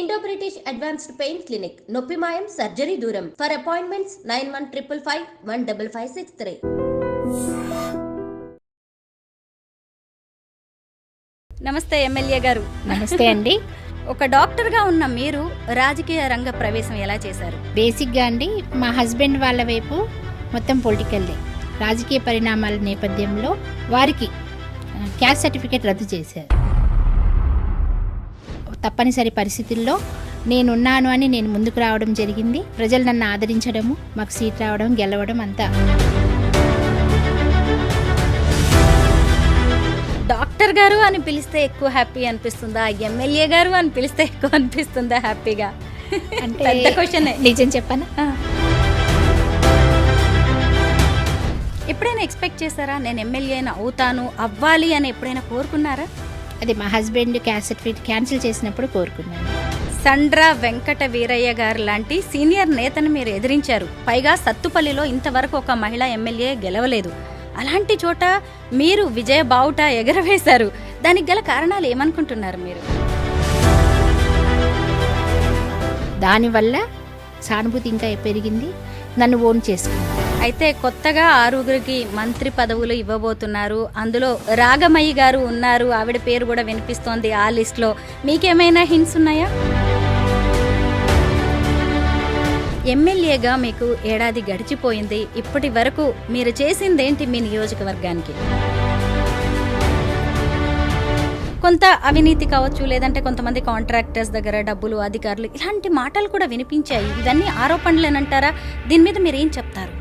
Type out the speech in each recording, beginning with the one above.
Indo British advanced pain clinic నొప్పి మాయం surgery దూరం ఫర్ అపాయింట్మెంట్స్ 9155515563. నమస్తే ఎమ్మెల్యే గారు. నమస్తే అండి. ఒక డాక్టర్గా ఉన్న మీరు రాజకీయ రంగ ప్రవేశం ఎలా చేశారు? బేసిక్గా అండి మా హస్బెండ్ వాళ్ళ వైపు మొత్తం పొలిటికల్లే. రాజకీయ పరిణామాల నేపథ్యంలో వారికి క్యాస్ట్ సర్టిఫికేట్ రద్దు చేశారు. తప్పనిసరి పరిస్థితుల్లో నేనున్నాను అని నేను ముందుకు రావడం జరిగింది. ప్రజలు నన్ను ఆదరించడము, మాకు సీట్ రావడం, గెలవడం అంతా. డాక్టర్ గారు అని పిలిస్తే ఎక్కువ హ్యాపీ అనిపిస్తుందా, ఎమ్మెల్యే గారు అని పిలిస్తే ఎక్కువ అనిపిస్తుందా హ్యాపీగా? అంటే పెద్ద క్వశ్చన్. నిజం చెప్పనా, ఎప్పుడైనా ఎక్స్పెక్ట్ చేశారా నేను ఎమ్మెల్యే అవుతాను అవ్వాలి అని ఎప్పుడైనా కోరుకున్నారా? అది మా హస్బెండ్ క్యాస్ట్ సర్టిఫికేట్ క్యాన్సిల్ చేసినప్పుడు కోరుకున్నాను. సండ్ర వెంకట వీరయ్య గారు లాంటి సీనియర్ నేతను మీరు ఎదిరించారు. పైగా సత్తుపల్లిలో ఇంతవరకు ఒక మహిళా ఎమ్మెల్యే గెలవలేదు. అలాంటి చోట మీరు విజయ బావుట ఎగరవేశారు. దానికి గల కారణాలు ఏమనుకుంటున్నారు మీరు? దానివల్ల సానుభూతి ఇంకా పెరిగింది, నన్ను ఓన్ చేసుకున్నాను. అయితే కొత్తగా 6 మంత్రి పదవులు ఇవ్వబోతున్నారు. అందులో రాగమయ్య గారు ఉన్నారు, ఆవిడ పేరు కూడా వినిపిస్తోంది ఆ లిస్ట్లో. మీకేమైనా హింట్స్ ఉన్నాయా? ఎమ్మెల్యేగా మీకు ఏడాది గడిచిపోయింది. ఇప్పటి వరకు మీరు చేసిందేంటి మీ నియోజకవర్గానికి? కొంత అవినీతి కావచ్చు, లేదంటే కొంతమంది కాంట్రాక్టర్స్ దగ్గర డబ్బులు, అధికారులు, ఇలాంటి మాటలు కూడా వినిపించాయి. ఇవన్నీ ఆరోపణలేనంటారా? దీని మీద మీరు ఏం చెప్తారు?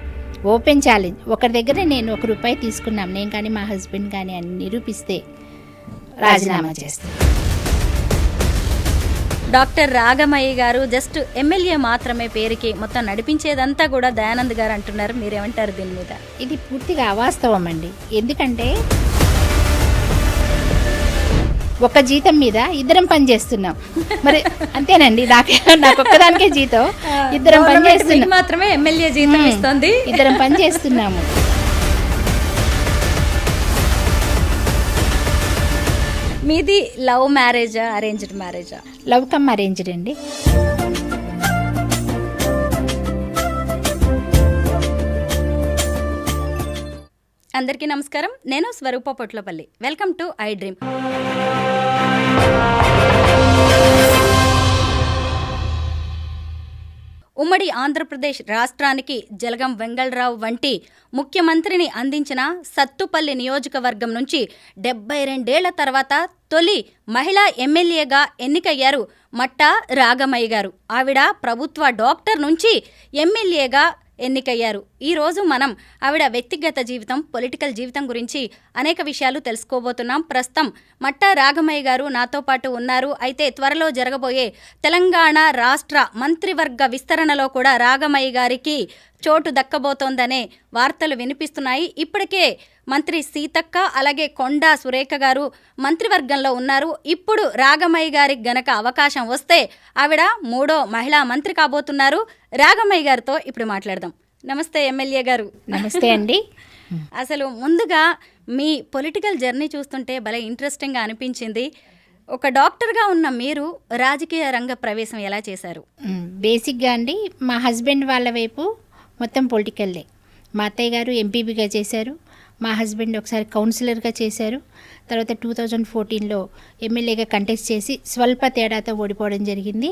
Open challenge. ఒకరి దగ్గర నేను ₹1 తీసుకున్నాం, నేను కానీ మా హస్బెండ్ కానీ అని నిరూపిస్తే రాజీనామా చేస్తాను. డాక్టర్ రాగమయ్య గారు జస్ట్ ఎమ్మెల్యే మాత్రమే పేరుకి, మొత్తం నడిపించేదంతా కూడా దయానంద్ గారు అంటున్నారు. మీరేమంటారు దీని మీద? ఇది పూర్తిగా అవాస్తవం అండి. ఎందుకంటే ఒక జీతం మీద ఇద్దరం పని చేస్తున్నాం. మరి అంతేనండి, నాకు ఒక్కదానికే జీతం, ఇద్దరం పని చేస్తున్నాం. మాత్రమే ఎమ్మెల్యే జీతం ఇస్తుంది, ఇద్దరం పని చేస్తున్నాము. మీది లవ్ మ్యారేజా, అరేంజ్డ్ మ్యారేజా? లవ్ కమ్ అరేంజ్డ్ అండి. అందరికీ నమస్కారం. నేను స్వరూప Potlapalli. Welcome to I dream. ఉమ్మడి ఆంధ్రప్రదేశ్ రాష్ట్రానికి జలగం వెంగళరావు వంటి ముఖ్యమంత్రిని అందించిన సత్తుపల్లి నియోజకవర్గం నుంచి 72 ఏళ్ల తర్వాత తొలి మహిళా ఎమ్మెల్యేగా ఎన్నికయ్యారు మట్టా రాగమయ్య గారు. ఆవిడ ప్రభుత్వ డాక్టర్ నుంచి ఎమ్మెల్యేగా ఎన్నికయ్యారు. ఈరోజు మనం ఆవిడ వ్యక్తిగత జీవితం, పొలిటికల్ జీవితం గురించి అనేక విషయాలు తెలుసుకోబోతున్నాం. ప్రస్తుతం మట్టా రాగమయ్య గారు నాతో పాటు ఉన్నారు. అయితే త్వరలో జరగబోయే తెలంగాణ రాష్ట్ర మంత్రివర్గ విస్తరణలో కూడా రాగమయ్య గారికి చోటు దక్కబోతోందనే వార్తలు వినిపిస్తున్నాయి. ఇప్పటికే మంత్రి సీతక్క, అలాగే కొండా సురేఖ గారు మంత్రివర్గంలో ఉన్నారు. ఇప్పుడు రాగమయ్య గారికి గనక అవకాశం వస్తే ఆవిడ 3వ మహిళా మంత్రి కాబోతున్నారు. రాగమయ్య గారితో ఇప్పుడు మాట్లాడదాం. నమస్తే ఎమ్మెల్యే గారు. నమస్తే అండి. అసలు ముందుగా మీ పొలిటికల్ జర్నీ చూస్తుంటే భలే ఇంట్రెస్టింగ్గా అనిపించింది. ఒక డాక్టర్గా ఉన్న మీరు రాజకీయ రంగ ప్రవేశం ఎలా చేశారు? బేసిక్గా అండి మా హస్బెండ్ వాళ్ళ వైపు మొత్తం పొలిటికల్లే. మా అత్తయ్య గారు ఎంపీపీగా చేశారు, మా హస్బెండ్ ఒకసారి కౌన్సిలర్గా చేశారు. తర్వాత 2014లో ఎమ్మెల్యేగా కంటెస్ట్ చేసి స్వల్ప తేడాతో ఓడిపోవడం జరిగింది.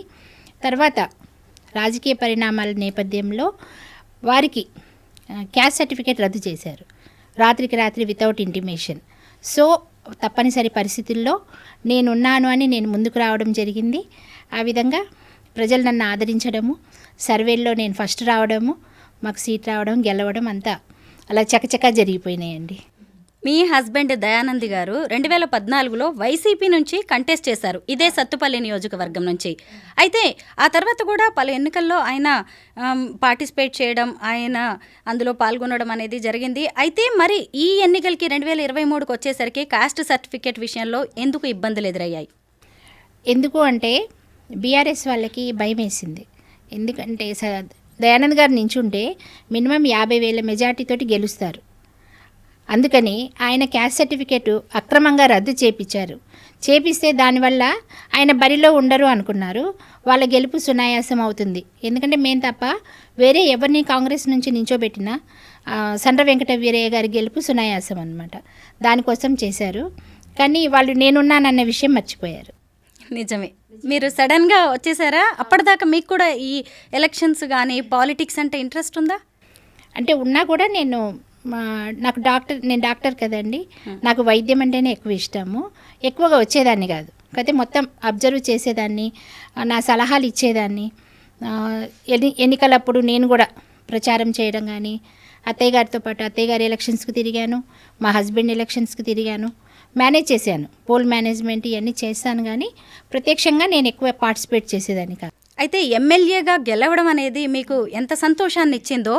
తర్వాత రాజకీయ పరిణామాల నేపథ్యంలో వారికి క్యాస్ట్ సర్టిఫికేట్ రద్దు చేశారు, రాత్రికి రాత్రి వితౌట్ ఇంటిమేషన్. సో తప్పనిసరి పరిస్థితుల్లో నేనున్నాను అని నేను ముందుకు రావడం జరిగింది. ఆ విధంగా ప్రజలు నన్ను ఆదరించడము, సర్వేల్లో నేను ఫస్ట్ రావడము, మాకు సీట్ రావడం, గెలవడం అంతా అలా చకచకా జరిగిపోయినాయండి. మీ హస్బెండ్ దయానంద్ గారు 2014లో వైసీపీ నుంచి కంటెస్ట్ చేశారు, ఇదే సత్తుపల్లి నియోజకవర్గం నుంచి. అయితే ఆ తర్వాత కూడా పలు ఎన్నికల్లో ఆయన పార్టిసిపేట్ చేయడం, ఆయన అందులో పాల్గొనడం అనేది జరిగింది. అయితే మరి ఈ ఎన్నికలకి 2023కి వచ్చేసరికి కాస్ట్ సర్టిఫికేట్ విషయంలో ఎందుకు ఇబ్బందులు ఎదురయ్యాయి? ఎందుకు అంటే బీఆర్ఎస్ వాళ్ళకి భయం వేసింది. ఎందుకంటే దయానంద్ గారు నించుంటే మినిమం 50,000 మెజార్టీతోటి గెలుస్తారు. అందుకని ఆయన క్యాస్ట్ సర్టిఫికేట్ అక్రమంగా రద్దు చేయించారు. చేపిస్తే దానివల్ల ఆయన బరిలో ఉండరు అనుకున్నారు. వాళ్ళ గెలుపు సునాయాసం అవుతుంది. ఎందుకంటే మేము తప్ప వేరే ఎవరిని కాంగ్రెస్ నుంచి నించోబెట్టినా సండ్ర వెంకట వీరయ్య గారి గెలుపు సునాయాసం అనమాట. దానికోసం చేశారు. కానీ వాళ్ళు నేనున్నానన్న విషయం మర్చిపోయారు. నిజమే. మీరు సడన్గా వచ్చేసారా? అప్పటిదాకా మీకు కూడా ఈ ఎలక్షన్స్ కానీ పాలిటిక్స్ అంటే ఇంట్రెస్ట్ ఉందా? అంటే ఉన్నా కూడా నేను డాక్టర్ కదండి. నాకు వైద్యం అంటేనే ఎక్కువ ఇష్టము. ఎక్కువగా వచ్చేదాన్ని కాదు, అయితే మొత్తం అబ్జర్వ్ చేసేదాన్ని, నా సలహాలు ఇచ్చేదాన్ని. ఎన్నికలప్పుడు నేను కూడా ప్రచారం చేయడం కానీ, అత్తయ్య గారితో పాటు అత్తయ్య గారి ఎలక్షన్స్కి తిరిగాను, మా హస్బెండ్ ఎలక్షన్స్కి తిరిగాను, మేనేజ్ చేశాను. పోల్ మేనేజ్మెంట్ ఇవన్నీ చేస్తాను, కానీ ప్రత్యక్షంగా నేను ఎక్కువ పార్టిసిపేట్ చేసేదాన్ని కాదు. అయితే ఎమ్మెల్యేగా గెలవడం అనేది మీకు ఎంత సంతోషాన్ని ఇచ్చిందో,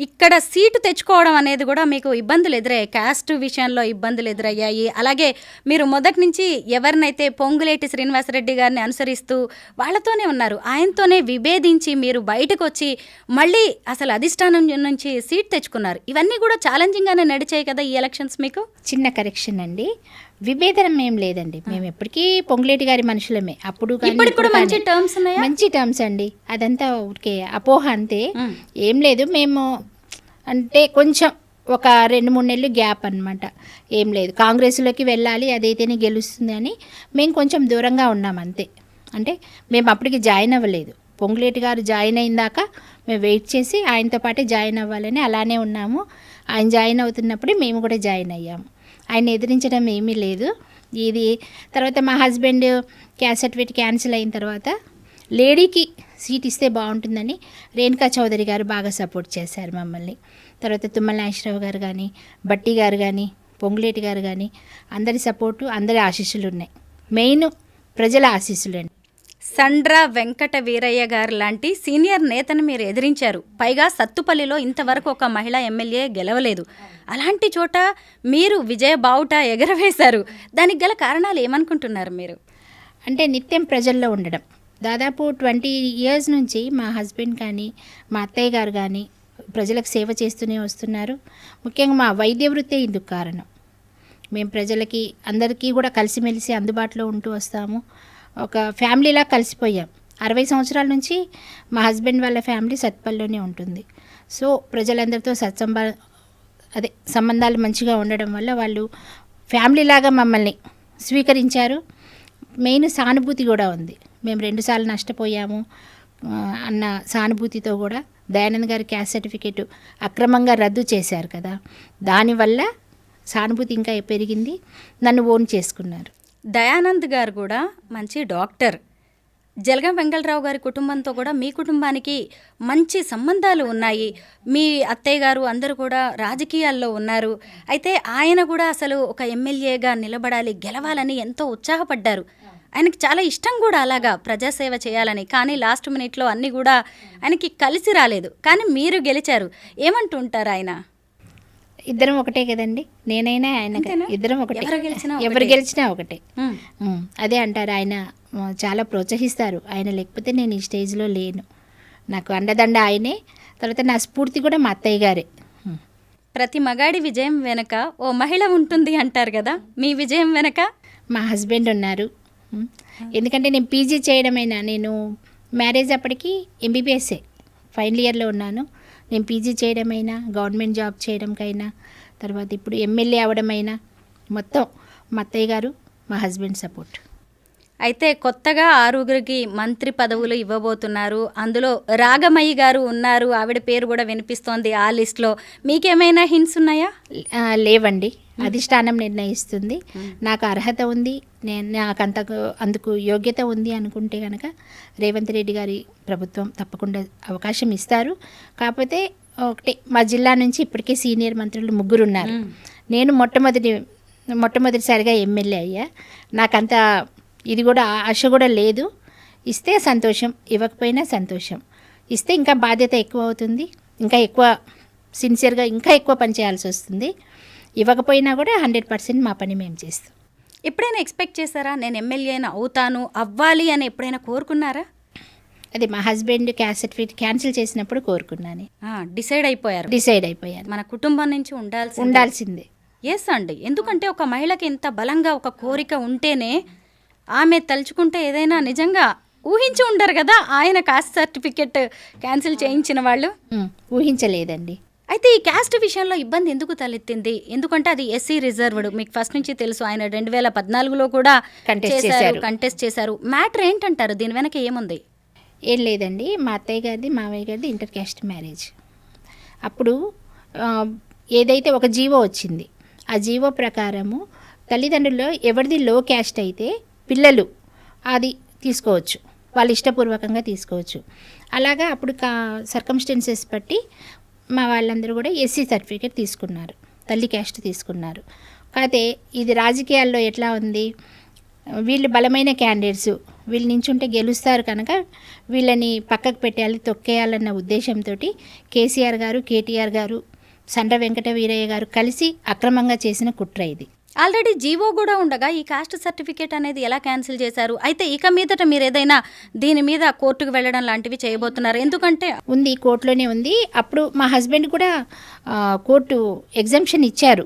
ఇక్కడ సీటు తెచ్చుకోవడం అనేది కూడా మీకు ఇబ్బందులు ఎదురయ్యాయి. క్యాస్ట్ విషయంలో ఇబ్బందులు ఎదురయ్యాయి. అలాగే మీరు మొదటి నుంచి ఎవరినైతే పొంగులేటి శ్రీనివాసరెడ్డి గారిని అనుసరిస్తూ వాళ్ళతోనే ఉన్నారు, ఆయనతోనే విభేదించి మీరు బయటకు వచ్చి మళ్ళీ అసలు అధిష్టానం నుంచి సీట్ తెచ్చుకున్నారు. ఇవన్నీ కూడా ఛాలెంజింగ్గానే నడిచాయి కదా ఈ ఎలక్షన్స్ మీకు? చిన్న కరెక్షన్ అండి, విభేదనం ఏం లేదండి. మేము ఎప్పటికీ పొంగులేటి గారి మనుషులమే. అప్పుడు మంచి టర్మ్స్ ఉన్నాయా? మంచి టర్మ్స్ అండి. అదంతా ఊరికే అపోహ అంతే, ఏం లేదు. మేము అంటే కొంచెం ఒక 2-3 నెలలు గ్యాప్ అనమాట. ఏం లేదు, కాంగ్రెస్లోకి వెళ్ళాలి, అదైతేనే గెలుస్తుంది అని మేము కొంచెం దూరంగా ఉన్నాం అంతే. అంటే మేము అప్పటికి జాయిన్ అవ్వలేదు. పొంగులేటి గారు జాయిన్ అయిందాక మేము వెయిట్ చేసి ఆయనతో పాటే జాయిన్ అవ్వాలని అలానే ఉన్నాము. ఆయన జాయిన్ అవుతున్నప్పుడే మేము కూడా జాయిన్ అయ్యాము. ఆయన ఎదిరించడం ఏమీ లేదు. ఇది తర్వాత మా హస్బెండ్ క్యాస్ట్ సర్టిఫికేట్ క్యాన్సిల్ అయిన తర్వాత లేడీకి సీట్ ఇస్తే బాగుంటుందని రేణుకా చౌదరి గారు బాగా సపోర్ట్ చేశారు మమ్మల్ని. తర్వాత తుమ్మల నాగేశ్వరరావు గారు కానీ, బట్టి గారు కానీ, పొంగులేటి గారు కానీ, అందరి సపోర్టు, అందరి ఆశీస్సులు ఉన్నాయి. మెయిన్ ప్రజల ఆశీస్సులు అండి. సండ్ర వెంకట వీరయ్య గారు లాంటి సీనియర్ నేతను మీరు ఎదిరించారు. పైగా సత్తుపల్లిలో ఇంతవరకు ఒక మహిళా ఎమ్మెల్యే గెలవలేదు. అలాంటి చోట మీరు విజయ బావుట ఎగరవేశారు. దానికి గల కారణాలు ఏమనుకుంటున్నారు మీరు? అంటే నిత్యం ప్రజల్లో ఉండడం. దాదాపు 20 years నుంచి మా హస్బెండ్ కానీ, మా అత్తయ్య గారు కానీ ప్రజలకు సేవ చేస్తూనే వస్తున్నారు. ముఖ్యంగా మా వైద్య వృత్తే ఇందుకు కారణం. మేము ప్రజలకి అందరికీ కూడా కలిసిమెలిసి అందుబాటులో ఉంటూ వస్తాము. ఒక ఫ్యామిలీలా కలిసిపోయాం. 60 సంవత్సరాల నుంచి మా హస్బెండ్ వాళ్ళ ఫ్యామిలీ సత్పల్లిలోనే ఉంటుంది. సో ప్రజలందరితో సంబంధాలు మంచిగా ఉండడం వల్ల వాళ్ళు ఫ్యామిలీలాగా మమ్మల్ని స్వీకరించారు. మెయిన్ సానుభూతి కూడా ఉంది. మేము 2 సార్లు నష్టపోయాము అన్న సానుభూతితో కూడా దయానంద్ గారి క్యాస్ట్ సర్టిఫికేట్ అక్రమంగా రద్దు చేశారు కదా, దానివల్ల సానుభూతి ఇంకా పెరిగింది. నన్ను ఓన్ చేసుకున్నారు. దయానంద్ గారు కూడా మంచి డాక్టర్. జలగం వెంగళరావు గారి కుటుంబంతో కూడా మీ కుటుంబానికి మంచి సంబంధాలు ఉన్నాయి. మీ అత్తయ్య గారు అందరూ కూడా రాజకీయాల్లో ఉన్నారు. అయితే ఆయన కూడా అసలు ఒక ఎమ్మెల్యేగా నిలబడాలి, గెలవాలని ఎంతో ఉత్సాహపడ్డారు. ఆయనకి చాలా ఇష్టం కూడా అలాగా ప్రజాసేవ చేయాలని. కానీ లాస్ట్ మినిట్లో అన్నీ కూడా ఆయనకి కలిసి రాలేదు. కానీ మీరు గెలిచారు. ఏమంటూ ఉంటారు ఆయన? ఇద్దరం ఒకటే కదండి, నేనైనా ఆయన, ఇద్దరం ఒకటే, ఎవరు గెలిచినా ఒకటే. అదే అంటారు. ఆయన చాలా ప్రోత్సహిస్తారు. ఆయన లేకపోతే నేను ఈ స్టేజ్లో లేను. నాకు అండదండ ఆయనే. తర్వాత నా స్ఫూర్తి కూడా మా అత్తయ్య గారే. ప్రతి మగాడి విజయం వెనక ఓ మహిళ ఉంటుంది అంటారు కదా, మీ విజయం వెనక? మా హస్బెండ్ ఉన్నారు. ఎందుకంటే నేను పీజీ చేయడమైనా, నేను మ్యారేజ్ అప్పటికి ఎంబీబీఎస్ఏ ఫైనల్ ఇయర్లో ఉన్నాను. నేను పీజీ చేయడమైనా, గవర్నమెంట్ జాబ్ చేయడంకైనా, తర్వాత ఇప్పుడు ఎమ్మెల్యే అవడమైనా మొత్తం మా అత్తయ్య గారు, మా హస్బెండ్ సపోర్ట్. అయితే కొత్తగా 6 మంత్రి పదవులు ఇవ్వబోతున్నారు. అందులో రాగమయ్య గారు ఉన్నారు. ఆవిడ పేరు కూడా వినిపిస్తోంది ఆ లిస్ట్లో. మీకేమైనా హింట్స్ ఉన్నాయా? లేవండి, అధిష్టానం నిర్ణయిస్తుంది. నాకు అర్హత ఉంది, నాకు అందుకు యోగ్యత ఉంది అనుకుంటే కనుక రేవంత్ రెడ్డి గారి ప్రభుత్వం తప్పకుండా అవకాశం ఇస్తారు. కాకపోతే ఒకటే, మా జిల్లా నుంచి ఇప్పటికే సీనియర్ మంత్రులు 3 ఉన్నారు. నేను మొట్టమొదటిసారిగా ఎమ్మెల్యే అయ్యా. నాకంత ఇది కూడా ఆశ కూడా లేదు. ఇస్తే సంతోషం, ఇవ్వకపోయినా సంతోషం. ఇస్తే ఇంకా బాధ్యత ఎక్కువ అవుతుంది, ఇంకా ఎక్కువ సిన్సియర్గా ఇంకా ఎక్కువ పని చేయాల్సి వస్తుంది. ఇవ్వకపోయినా కూడా 100% మా పని మేము చేస్తాం. ఎప్పుడైనా ఎక్స్పెక్ట్ చేశారా నేను ఎమ్మెల్యేనా అవుతాను, అవ్వాలి అని ఎప్పుడైనా కోరుకున్నారా? అది మా హస్బెండ్ క్యాస్ట్ సర్టిఫికేట్ క్యాన్సిల్ చేసినప్పుడు కోరుకున్నాను. డిసైడ్ అయిపోయారు. మన కుటుంబం నుంచి ఉండాల్సిందే. ఉండాల్సిందే. ఎస్ అండి. ఎందుకంటే ఒక మహిళకి ఇంత బలంగా ఒక కోరిక ఉంటేనే ఆమె తలుచుకుంటే ఏదైనా నిజంగా ఊహించి ఉండరు కదా ఆయన కాస్ట్ సర్టిఫికెట్ క్యాన్సిల్ చేయించిన వాళ్ళు. ఊహించలేదండి. అయితే ఈ క్యాస్ట్ విషయంలో ఇబ్బంది ఎందుకు తలెత్తింది? ఎందుకంటే అది ఎస్సీ రిజర్వ్డ్, మీకు ఫస్ట్ నుంచి తెలుసు. ఆయన 2014లో కూడా కంటెస్ట్ చేశారు. మ్యాటర్ ఏంటంటారు? దీని వెనక ఏముంది? ఏం లేదండి, మా అత్తయ్య గారిది మావయ్య గారిది ఇంటర్ క్యాస్ట్ మ్యారేజ్. అప్పుడు ఏదైతే ఒక జీవో వచ్చింది, ఆ జీవో ప్రకారము తల్లిదండ్రుల్లో ఎవరిది లో క్యాస్ట్ అయితే పిల్లలు అది తీసుకోవచ్చు, వాళ్ళు ఇష్టపూర్వకంగా తీసుకోవచ్చు. అలాగా అప్పుడు సర్కమ్స్టెన్సెస్ బట్టి మా వాళ్ళందరూ కూడా ఎస్సీ సర్టిఫికేట్ తీసుకున్నారు, తల్లి క్యాస్ట్ తీసుకున్నారు. కాకపోతే ఇది రాజకీయాల్లో ఎట్లా ఉంది, వీళ్ళు బలమైన క్యాండిడేట్స్, వీళ్ళు నించుంటే గెలుస్తారు కనుక వీళ్ళని పక్కకు పెట్టాలి, తొక్కేయాలన్న ఉద్దేశంతో కేసీఆర్ గారు, కేటీఆర్ గారు, సండ్ర వెంకట వీరయ్య గారు కలిసి అక్రమంగా చేసిన కుట్ర ఇది. ఆల్రెడీ జీవో కూడా ఉండగా ఈ కాస్ట్ సర్టిఫికేట్ అనేది ఎలా క్యాన్సిల్ చేశారు? అయితే ఇక మీదట మీరు ఏదైనా దీని మీద కోర్టుకు వెళ్ళడం లాంటివి చేయబోతున్నారు? ఎందుకంటే ఉంది, కోర్టులోనే ఉంది. అప్పుడు మా హస్బెండ్ కూడా కోర్టు ఎగ్జంప్షన్ ఇచ్చారు,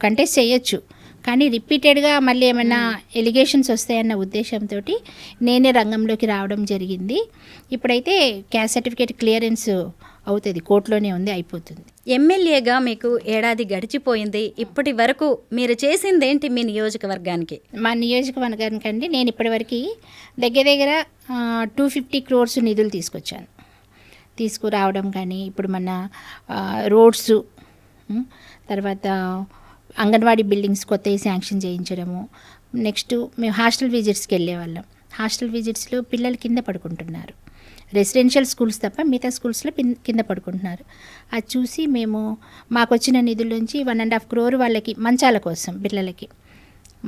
కంటెస్ట్ చేయొచ్చు. కానీ రిపీటెడ్గా మళ్ళీ ఏమైనా ఎలిగేషన్స్ వస్తాయన్న ఉద్దేశంతో నేనే రంగంలోకి రావడం జరిగింది. ఇప్పుడైతే క్యాస్ట్ సర్టిఫికేట్ క్లియరెన్స్ అవుతుంది, కోర్టులోనే ఉంది, అయిపోతుంది. ఎమ్మెల్యేగా మీకు ఏడాది గడిచిపోయింది. ఇప్పటి వరకు మీరు చేసిందేంటి మీ నియోజకవర్గానికి? మా నియోజకవర్గానికి అండి నేను ఇప్పటివరకు దగ్గర 250 crores నిధులు తీసుకురావడం కానీ, ఇప్పుడు మన రోడ్స్, తర్వాత అంగన్వాడీ బిల్డింగ్స్ కొత్తవి శాంక్షన్ చేయించడము. నెక్స్ట్ మేము హాస్టల్ విజిట్స్కి వెళ్ళేవాళ్ళం. హాస్టల్ విజిట్స్లో పిల్లలు కింద పడుకుంటున్నారు, రెసిడెన్షియల్ స్కూల్స్ తప్ప మిగతా స్కూల్స్లో కింద పడుకుంటున్నారు. అది చూసి మేము మాకు వచ్చిన నిధుల్లోంచి 1.5 crore వాళ్ళకి మంచాల కోసం పిల్లలకి,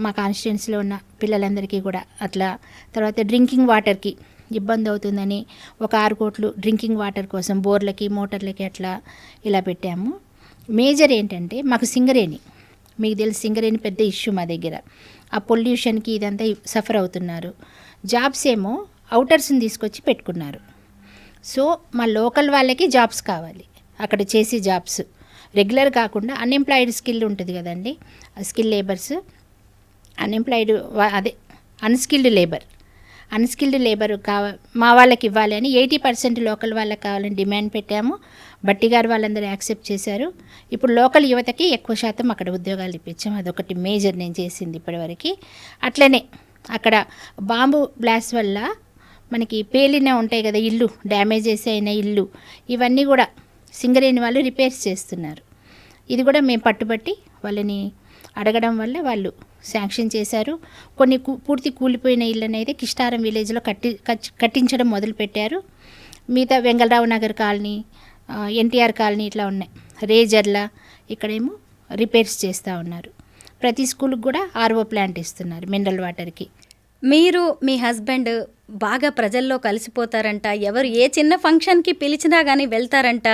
మా కాన్స్టిట్యున్సీలో ఉన్న పిల్లలందరికీ కూడా అట్లా. తర్వాత డ్రింకింగ్ వాటర్కి ఇబ్బంది అవుతుందని ఒక 6 కోట్లు డ్రింకింగ్ వాటర్ కోసం బోర్లకి, మోటార్లకి అట్లా ఇలా పెట్టాము. మేజర్ ఏంటంటే మాకు సింగరేణి, మీకు తెలిసి సింగరేణి పెద్ద ఇష్యూ మా దగ్గర. ఆ పొల్యూషన్కి ఇదంతా సఫర్ అవుతున్నారు. జాబ్స్ ఏమో అవుటర్స్ని తీసుకొచ్చి పెట్టుకున్నారు. సో మా లోకల్ వాళ్ళకి జాబ్స్ కావాలి, అక్కడ చేసే జాబ్స్ రెగ్యులర్ కాకుండా అన్ఎంప్లాయిడ్ స్కిల్ ఉంటుంది కదండి, స్కిల్ లేబర్స్, అన్స్కిల్డ్ లేబర్ మా వాళ్ళకి ఇవ్వాలి అని 80% లోకల్ వాళ్ళకి కావాలని డిమాండ్ పెట్టాము. బట్టి గారు వాళ్ళందరూ యాక్సెప్ట్ చేశారు. ఇప్పుడు లోకల్ యువతకి ఎక్కువ శాతం అక్కడ ఉద్యోగాలు ఇప్పించాము. అదొకటి మేజర్ నేను చేసింది ఇప్పటివరకు. అట్లనే అక్కడ బాంబు బ్లాస్ట్ వల్ల మనకి పేలిన ఉంటాయి కదా ఇల్లు, డ్యామేజెస్ అయిన ఇల్లు, ఇవన్నీ కూడా సింగరేణి వాళ్ళు రిపేర్స్ చేస్తున్నారు. ఇది కూడా మేము పట్టుబట్టి వాళ్ళని అడగడం వల్ల వాళ్ళు శాంక్షన్ చేశారు. కొన్ని పూర్తి కూలిపోయిన ఇళ్ళని అయితే కిష్టారం విలేజ్లో కట్టించడం మొదలుపెట్టారు. మిగతా వెంగళరావు నగర్ కాలనీ, ఎన్టీఆర్ కాలనీ ఇట్లా ఉన్నాయి, రేజర్ల ఇక్కడేమో రిపేర్స్ చేస్తూ ఉన్నారు. ప్రతి స్కూల్కి కూడా RO ప్లాంట్ ఇస్తున్నారు మినరల్ వాటర్కి. మీరు మీ హస్బెండ్ బాగా ప్రజల్లో కలిసిపోతారంట, ఎవరు ఏ చిన్న ఫంక్షన్కి పిలిచినా కానీ వెళ్తారంట,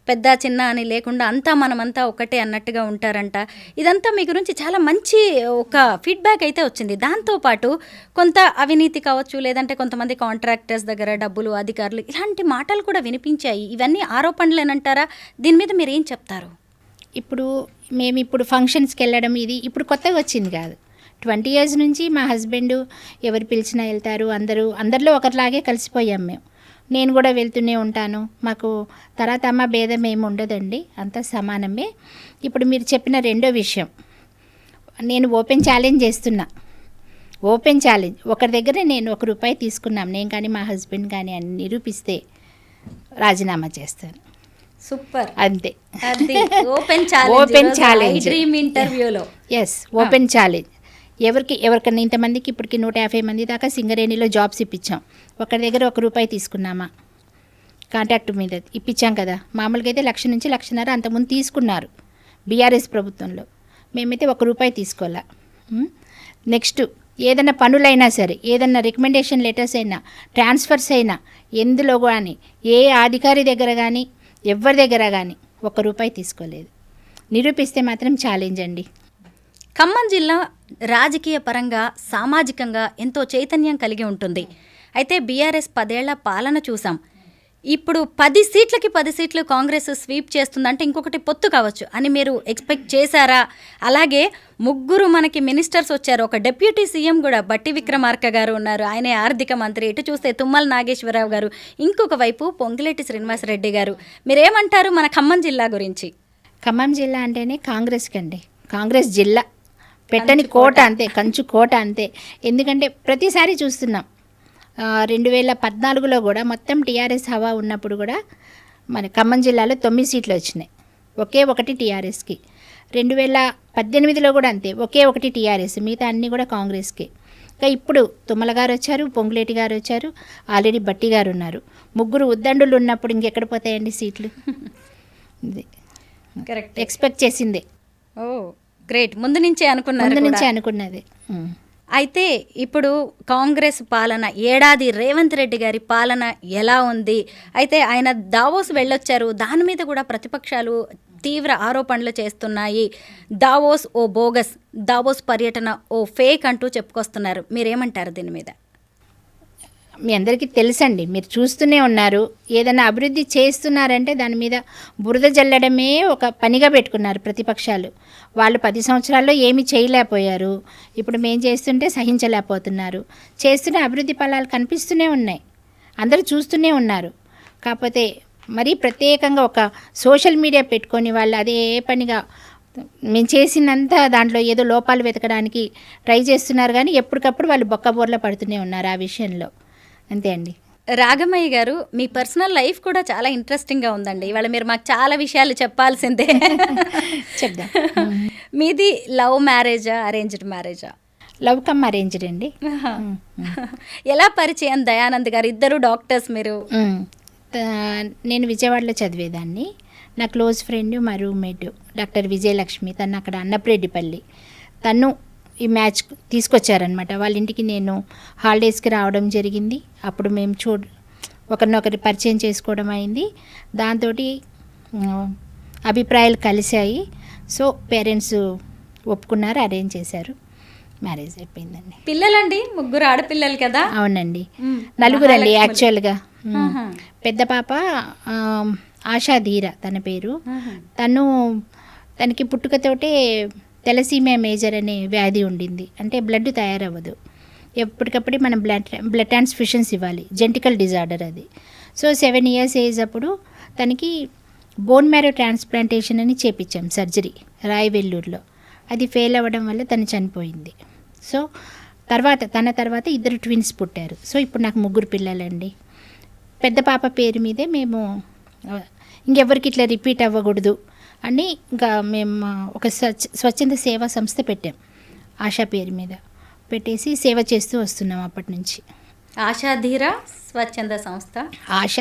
పెద్ద చిన్న అని లేకుండా అంతా మనమంతా ఒకటే అన్నట్టుగా ఉంటారంట. ఇదంతా మీ గురించి చాలా మంచి ఒక ఫీడ్బ్యాక్ అయితే వచ్చింది. దాంతోపాటు కొంత అవినీతి కావచ్చు, లేదంటే కొంతమంది కాంట్రాక్టర్స్ దగ్గర డబ్బులు, అధికారులు, ఇలాంటి మాటలు కూడా వినిపించాయి. ఇవన్నీ ఆరోపణలేనంటారా? దీని మీద మీరు ఏం చెప్తారు? మేము ఇప్పుడు ఫంక్షన్స్కి వెళ్ళడం ఇది ఇప్పుడు కొత్తగా వచ్చింది కాదు. 20 years నుంచి మా హస్బెండ్ ఎవరు పిలిచినా వెళ్తారు, అందరిలో ఒకరిలాగే కలిసిపోయాం మేము. నేను కూడా వెళ్తూనే ఉంటాను, మాకు తరతమ భేదం ఏమి ఉండదండి, అంతా సమానమే. ఇప్పుడు మీరు చెప్పిన రెండో విషయం, నేను ఓపెన్ ఛాలెంజ్ చేస్తున్నా. ఓపెన్ ఛాలెంజ్, ఒకరి దగ్గర నేను ₹1 తీసుకున్నాం, నేను కానీ మా హస్బెండ్ కానీ అని నిరూపిస్తే రాజీనామా చేస్తాను. సూపర్, అంతే. ఓపెన్ ఛాలెంజ్ డ్రీమ్ ఇంటర్వ్యూలో. Yes, open challenge. ఎవరికన్నా ఇంతమందికి ఇప్పటికి 150 మంది దాకా సింగరేణిలో జాబ్స్ ఇప్పించాం. ఒకరి దగ్గర ₹1 తీసుకున్నామా? కాంట్రాక్ట్ మీద ఇప్పించాం కదా. మామూలుగా అయితే 1,00,000 నుంచి 1,50,000 అంతకుముందు తీసుకున్నారు బీఆర్ఎస్ ప్రభుత్వంలో. మేమైతే ₹1 తీసుకోవాలా. నెక్స్ట్ ఏదైనా పనులైనా సరే, ఏదన్నా రికమెండేషన్ లెటర్స్ అయినా, ట్రాన్స్ఫర్స్ అయినా, ఎందులో కానీ ఏ అధికారి దగ్గర కానీ ఎవరి దగ్గర కానీ ₹1 తీసుకోలేదు. నిరూపిస్తే మాత్రం ఛాలెంజ్ అండి. ఖమ్మం జిల్లా రాజకీయ పరంగా, సామాజికంగా ఎంతో చైతన్యం కలిగి ఉంటుంది. అయితే బీఆర్ఎస్ 10 ఏళ్ల పాలన చూసాం. ఇప్పుడు 10 సీట్లకి 10 సీట్లు కాంగ్రెస్ స్వీప్ చేస్తుందంటే ఇంకొకటి పొత్తు కావచ్చు అని మీరు ఎక్స్పెక్ట్ చేశారా? అలాగే ముగ్గురు మనకి మినిస్టర్స్ వచ్చారు. ఒక డిప్యూటీ సీఎం కూడా బట్టి విక్రమార్క గారు ఉన్నారు, ఆయనే ఆర్థిక మంత్రి. ఇటు చూస్తే తుమ్మల నాగేశ్వరరావు గారు, ఇంకొక వైపు పొంగులేటి శ్రీనివాసరెడ్డి గారు. మీరేమంటారు మన ఖమ్మం జిల్లా గురించి? ఖమ్మం జిల్లా అంటేనే కాంగ్రెస్కి అండి, కాంగ్రెస్ జిల్లా, పెట్టని కోట అంతే, కంచు కోట అంతే. ఎందుకంటే ప్రతిసారి చూస్తున్నాం, 2014లో కూడా మొత్తం టీఆర్ఎస్ హవా ఉన్నప్పుడు కూడా మన ఖమ్మం జిల్లాలో 9 సీట్లు వచ్చినాయి, ఒకే ఒకటి టీఆర్ఎస్కి. 2018లో కూడా అంతే, ఒకే ఒకటి టీఆర్ఎస్, మిగతా అన్నీ కూడా కాంగ్రెస్కి. ఇంకా ఇప్పుడు తుమ్మల గారు వచ్చారు, పొంగులేటి గారు వచ్చారు, ఆల్రెడీ బట్టి గారు ఉన్నారు. ముగ్గురు ఉద్దండులు ఉన్నప్పుడు ఇంకెక్కడ పోతాయండి సీట్లు? కరెక్ట్, ఎక్స్పెక్ట్ చేసిందే. ఓ గ్రేట్, ముందు నుంచే అనుకున్నారు. ముందు నుంచే అనుకున్నది. అయితే ఇప్పుడు కాంగ్రెస్ పాలన, ఏడాది రేవంత్ రెడ్డి గారి పాలన ఎలా ఉంది? అయితే ఆయన దావోస్ వెళ్ళొచ్చారు, దాని మీద కూడా ప్రతిపక్షాలు తీవ్ర ఆరోపణలు చేస్తున్నాయి. దావోస్ ఓ బోగస్, దావోస్ పర్యటన ఓ ఫేక్ అంటూ చెప్పుకొస్తున్నారు. మీరేమంటారు దీని మీద? మీ అందరికీ తెలుసండి, మీరు చూస్తూనే ఉన్నారు. ఏదైనా అభివృద్ధి చేస్తున్నారంటే దాని మీద బురద జల్లడమే ఒక పనిగా పెట్టుకున్నారు ప్రతిపక్షాలు. వాళ్ళు 10 సంవత్సరాల్లో ఏమీ చేయలేకపోయారు, ఇప్పుడు మేం చేస్తుంటే సహించలేకపోతున్నారు. చేస్తున్న అభివృద్ధి ఫలాలు కనిపిస్తూనే ఉన్నాయి, అందరూ చూస్తూనే ఉన్నారు. కాకపోతే మరీ ప్రత్యేకంగా ఒక సోషల్ మీడియా పెట్టుకొని వాళ్ళు అదే పనిగా మేము చేసినంత దాంట్లో ఏదో లోపాలు వెతకడానికి ట్రై చేస్తున్నారు, కానీ ఎప్పటికప్పుడు వాళ్ళు బొక్కబోర్ల పడుతూనే ఉన్నారు ఆ విషయంలో. అంతే అండి. రాగమయ్య గారు, మీ పర్సనల్ లైఫ్ కూడా చాలా ఇంట్రెస్టింగ్గా ఉందండి. ఇవాళ మీరు మాకు చాలా విషయాలు చెప్పాల్సిందే. చెప్దాం. మీది లవ్ మ్యారేజా, అరేంజ్డ్ మ్యారేజా? లవ్ కమ్ అరేంజ్డ్ అండి. ఎలా పరిచయం దయానంద్ గారు? ఇద్దరు డాక్టర్స్ మీరు. నేను విజయవాడలో చదివేదాన్ని. నా క్లోజ్ ఫ్రెండ్, మా రూమ్మేట్ డాక్టర్ విజయలక్ష్మి, తను అక్కడ అన్నప్రెడ్డిపల్లి. తను ఈ మ్యాచ్ తీసుకొచ్చారనమాట వాళ్ళ ఇంటికి. నేను హాలిడేస్కి రావడం జరిగింది. అప్పుడు మేము ఒకరినొకరి పరిచయం చేసుకోవడం అయింది. దాంతో అభిప్రాయాలు కలిశాయి. సో పేరెంట్స్ ఒప్పుకున్నారు, అరేంజ్ చేశారు, మ్యారేజ్ అయిపోయిందండి. పిల్లలండి? ముగ్గురు ఆడపిల్లలు కదా? అవునండి, నలుగురండి యాక్చువల్గా. పెద్ద పాప ఆశాధీర తన పేరు. తనకి పుట్టుకతోటే తెలసీమియా మేజర్ అనే వ్యాధి ఉండింది. అంటే బ్లడ్ తయారవ్వదు, ఎప్పటికప్పుడు మనం బ్లడ్ ట్రాన్స్ఫ్యూషన్స్ ఇవ్వాలి, జెనెటికల్ డిజార్డర్ అది. సో 7 years ఏజ్ అప్పుడు తనకి బోన్ మ్యారో ట్రాన్స్ప్లాంటేషన్ అని చేపించాం, సర్జరీ రాయవెల్లూరులో. అది ఫెయిల్ అవ్వడం వల్ల తను చనిపోయింది. సో తన తర్వాత 2 ట్విన్స్ పుట్టారు. సో ఇప్పుడు నాకు 3 పిల్లలండి. పెద్ద పాప పేరు మీదే మేము ఇంకెవరికి ఇట్లా రిపీట్ అవ్వకూడదు అని ఇంకా మేము ఒక స్వచ్ఛంద సేవా సంస్థ పెట్టాం, ఆశా పేరు మీద పెట్టేసి సేవ చేస్తూ వస్తున్నాం అప్పటి నుంచి. ఆశాధీర స్వచ్ఛంద సంస్థ. ఆశ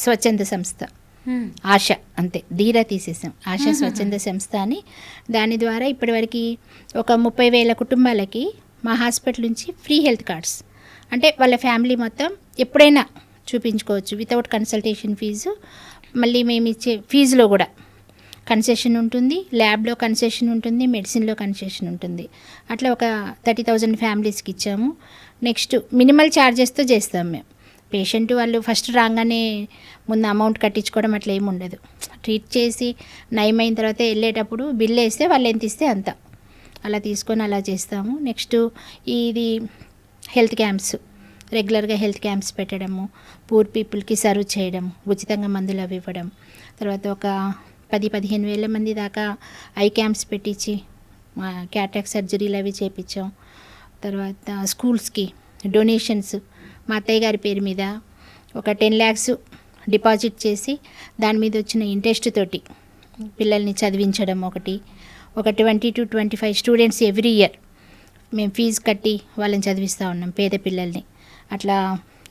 స్వచ్ఛంద సంస్థ, ఆశ అంతే, ధీర తీసేసాం, ఆశ స్వచ్ఛంద సంస్థ అని. దాని ద్వారా ఇప్పటివరకు ఒక 30,000 కుటుంబాలకి మా హాస్పిటల్ నుంచి ఫ్రీ హెల్త్ కార్డ్స్, అంటే వాళ్ళ ఫ్యామిలీ మొత్తం ఎప్పుడైనా చూపించుకోవచ్చు వితౌట్ కన్సల్టేషన్ ఫీజు. మళ్ళీ మేము ఇచ్చే ఫీజులో కూడా కన్సెషన్ ఉంటుంది, ల్యాబ్లో కన్సెషన్ ఉంటుంది, మెడిసిన్లో కన్సెషన్ ఉంటుంది. అట్లా ఒక 30,000 ఫ్యామిలీస్కి ఇచ్చాము. నెక్స్ట్ మినిమల్ ఛార్జెస్తో చేస్తాం మేము. పేషెంట్ వాళ్ళు ఫస్ట్ రాగానే ముందు అమౌంట్ కట్టించుకోవడం అట్లా ఏమి ఉండదు. ట్రీట్ చేసి నయమైన తర్వాత వెళ్ళేటప్పుడు బిల్ వేస్తే వాళ్ళు ఎంత ఇస్తే అంత అలా తీసుకొని అలా చేస్తాము. నెక్స్ట్ ఇది హెల్త్ క్యాంప్స్, రెగ్యులర్గా హెల్త్ క్యాంప్స్ పెట్టడము, పూర్ పీపుల్కి సర్వ్ చేయడం, ఉచితంగా మందులు అవి ఇవ్వడం. తర్వాత ఒక 10-15 వేల మంది దాకా ఐ క్యాంప్స్ పెట్టించి క్యాటరాక్ట్ సర్జరీలు అవి చేయించాం. తర్వాత స్కూల్స్కి డొనేషన్స్ మా అత్తయ్య గారి పేరు మీద ఒక 10 lakhs డిపాజిట్ చేసి దాని మీద వచ్చిన ఇంట్రెస్ట్ తోటి పిల్లల్ని చదివించడం. ఒక 20 to 25 స్టూడెంట్స్ ఎవ్రీ ఇయర్ మేము ఫీజు కట్టి వాళ్ళని చదివిస్తూ ఉన్నాం, పేద పిల్లల్ని. అట్లా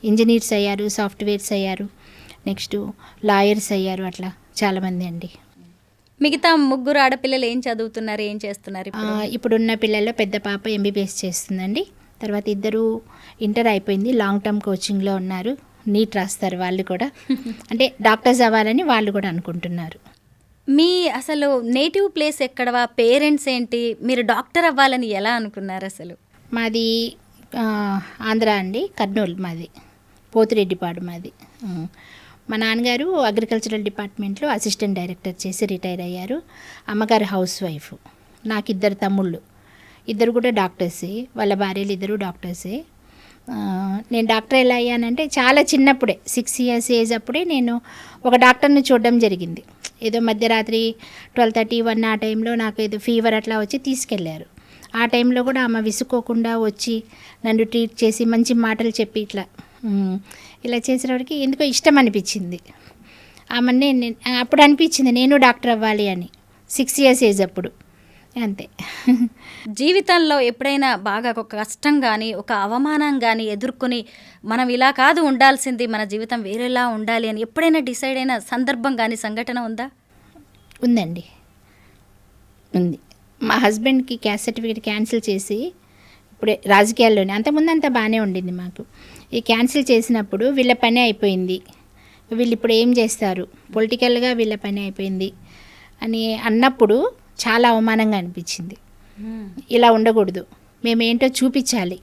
ఇంజనీర్స్ అయ్యారు, సాఫ్ట్వేర్స్ అయ్యారు, నెక్స్ట్ లాయర్స్ అయ్యారు, అట్లా చాలామంది అండి. మిగతా 3 ఆడపిల్లలు ఏం చదువుతున్నారు, ఏం చేస్తున్నారు? ఇప్పుడున్న పిల్లల్లో పెద్ద పాప MBBS చేస్తుందండి. తర్వాత 2 ఇంటర్ అయిపోయింది, లాంగ్ టర్మ్ కోచింగ్లో ఉన్నారు, నీట్ రాస్తారు వాళ్ళు కూడా. అంటే డాక్టర్స్ అవ్వాలని వాళ్ళు కూడా అనుకుంటున్నారు. మీ అసలు నేటివ్ ప్లేస్ ఎక్కడవా? పేరెంట్స్ ఏంటి? మీరు డాక్టర్ అవ్వాలని ఎలా అనుకున్నారు అసలు? మాది ఆంధ్ర అండి, కర్నూలు మాది, పోతిరెడ్డిపాడు మాది. మా నాన్నగారు అగ్రికల్చరల్ డిపార్ట్మెంట్లో అసిస్టెంట్ డైరెక్టర్ చేసి రిటైర్ అయ్యారు. అమ్మగారు హౌస్ వైఫ్. నాకు 2 తమ్ముళ్ళు, 2 కూడా డాక్టర్సే. వాళ్ళ భార్యలు 2 డాక్టర్సే. నేను డాక్టర్ ఎలా అయ్యానంటే చాలా చిన్నప్పుడే 6 years ఏజ్ అప్పుడే నేను ఒక డాక్టర్ని చూడడం జరిగింది. ఏదో మధ్యరాత్రి 12:30, 1 ఆ టైంలో నాకు ఏదో ఫీవర్ అట్లా వచ్చి తీసుకెళ్లారు. ఆ టైంలో కూడా ఆమె విసుకోకుండా వచ్చి నన్ను ట్రీట్ చేసి మంచి మాటలు చెప్పి ఇలా చేసేవాడికి ఎందుకో ఇష్టం అనిపించింది. ఆమెనే అప్పుడు అనిపించింది నేను డాక్టర్ అవ్వాలి అని. 6 years ఏజ్ అప్పుడు. అంతే. జీవితంలో ఎప్పుడైనా బాగా ఒక కష్టం కానీ ఒక అవమానం కానీ ఎదుర్కొని మనం ఇలా కాదు ఉండాల్సింది, మన జీవితం వేరేలా ఉండాలి అని ఎప్పుడైనా డిసైడ్ అయిన సందర్భం కానీ సంఘటన ఉందా? ఉందండి, ఉంది. మా హస్బెండ్కి క్యాస్ట్ సర్టిఫికేట్ క్యాన్సిల్ చేసి ఇప్పుడే రాజకీయాల్లోనే, అంతకుముందు అంతా బాగానే ఉండింది మాకు. ఈ క్యాన్సిల్ చేసినప్పుడు వీళ్ళ పని అయిపోయింది, వీళ్ళు ఇప్పుడు ఏం చేస్తారు, పొలిటికల్గా వీళ్ళ పని అయిపోయింది అని అన్నప్పుడు చాలా అవమానంగా అనిపించింది. ఇలా ఉండకూడదు, మేమేంటో చూపించాలి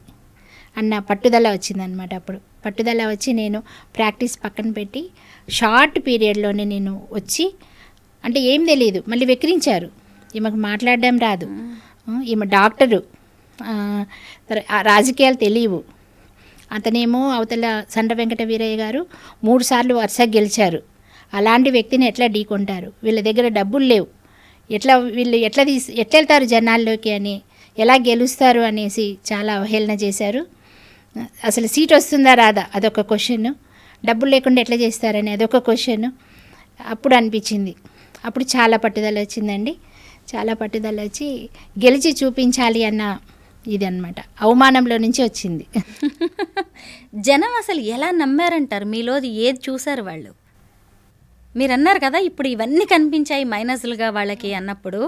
అన్న పట్టుదల వచ్చిందనమాట. అప్పుడు పట్టుదల వచ్చి నేను ప్రాక్టీస్ పక్కన పెట్టి షార్ట్ పీరియడ్లోనే నేను వచ్చి, అంటే ఏం తెలియదు, మళ్ళీ వెక్కిరించారు. ఈమెకు మాట్లాడడం రాదు, ఈమె డాక్టరు, రాజకీయాలు తెలియవు. అతనేమో అవతల సండ్ర వెంకట వీరయ్య గారు 3 సార్లు వరుసగా గెలిచారు. అలాంటి వ్యక్తిని ఎట్లా ఢీకొంటారు, వీళ్ళ దగ్గర డబ్బులు లేవు, వీళ్ళు ఎట్లా వెళ్తారు జనాల్లోకి అని, ఎలా గెలుస్తారు అనేసి చాలా అవహేళన చేశారు. అసలు సీట్ వస్తుందా రాదా అదొక క్వశ్చన్, డబ్బులు లేకుండా ఎట్లా చేస్తారని అదొక క్వశ్చన్. అప్పుడు అనిపించింది, అప్పుడు చాలా పట్టుదల వచ్చిందండి. చాలా పట్టుదల వచ్చి గెలిచి చూపించాలి అన్న ఇది అన్నమాట. అవమానంలో నుంచి వచ్చింది. జనం అసలు ఎలా నమ్మారంటారు? మీలోది ఏది చూశారు వాళ్ళు? మీరు అన్నారు కదా ఇప్పుడు ఇవన్నీ కనిపించాయి మైనస్లుగా వాళ్ళకి అన్నప్పుడు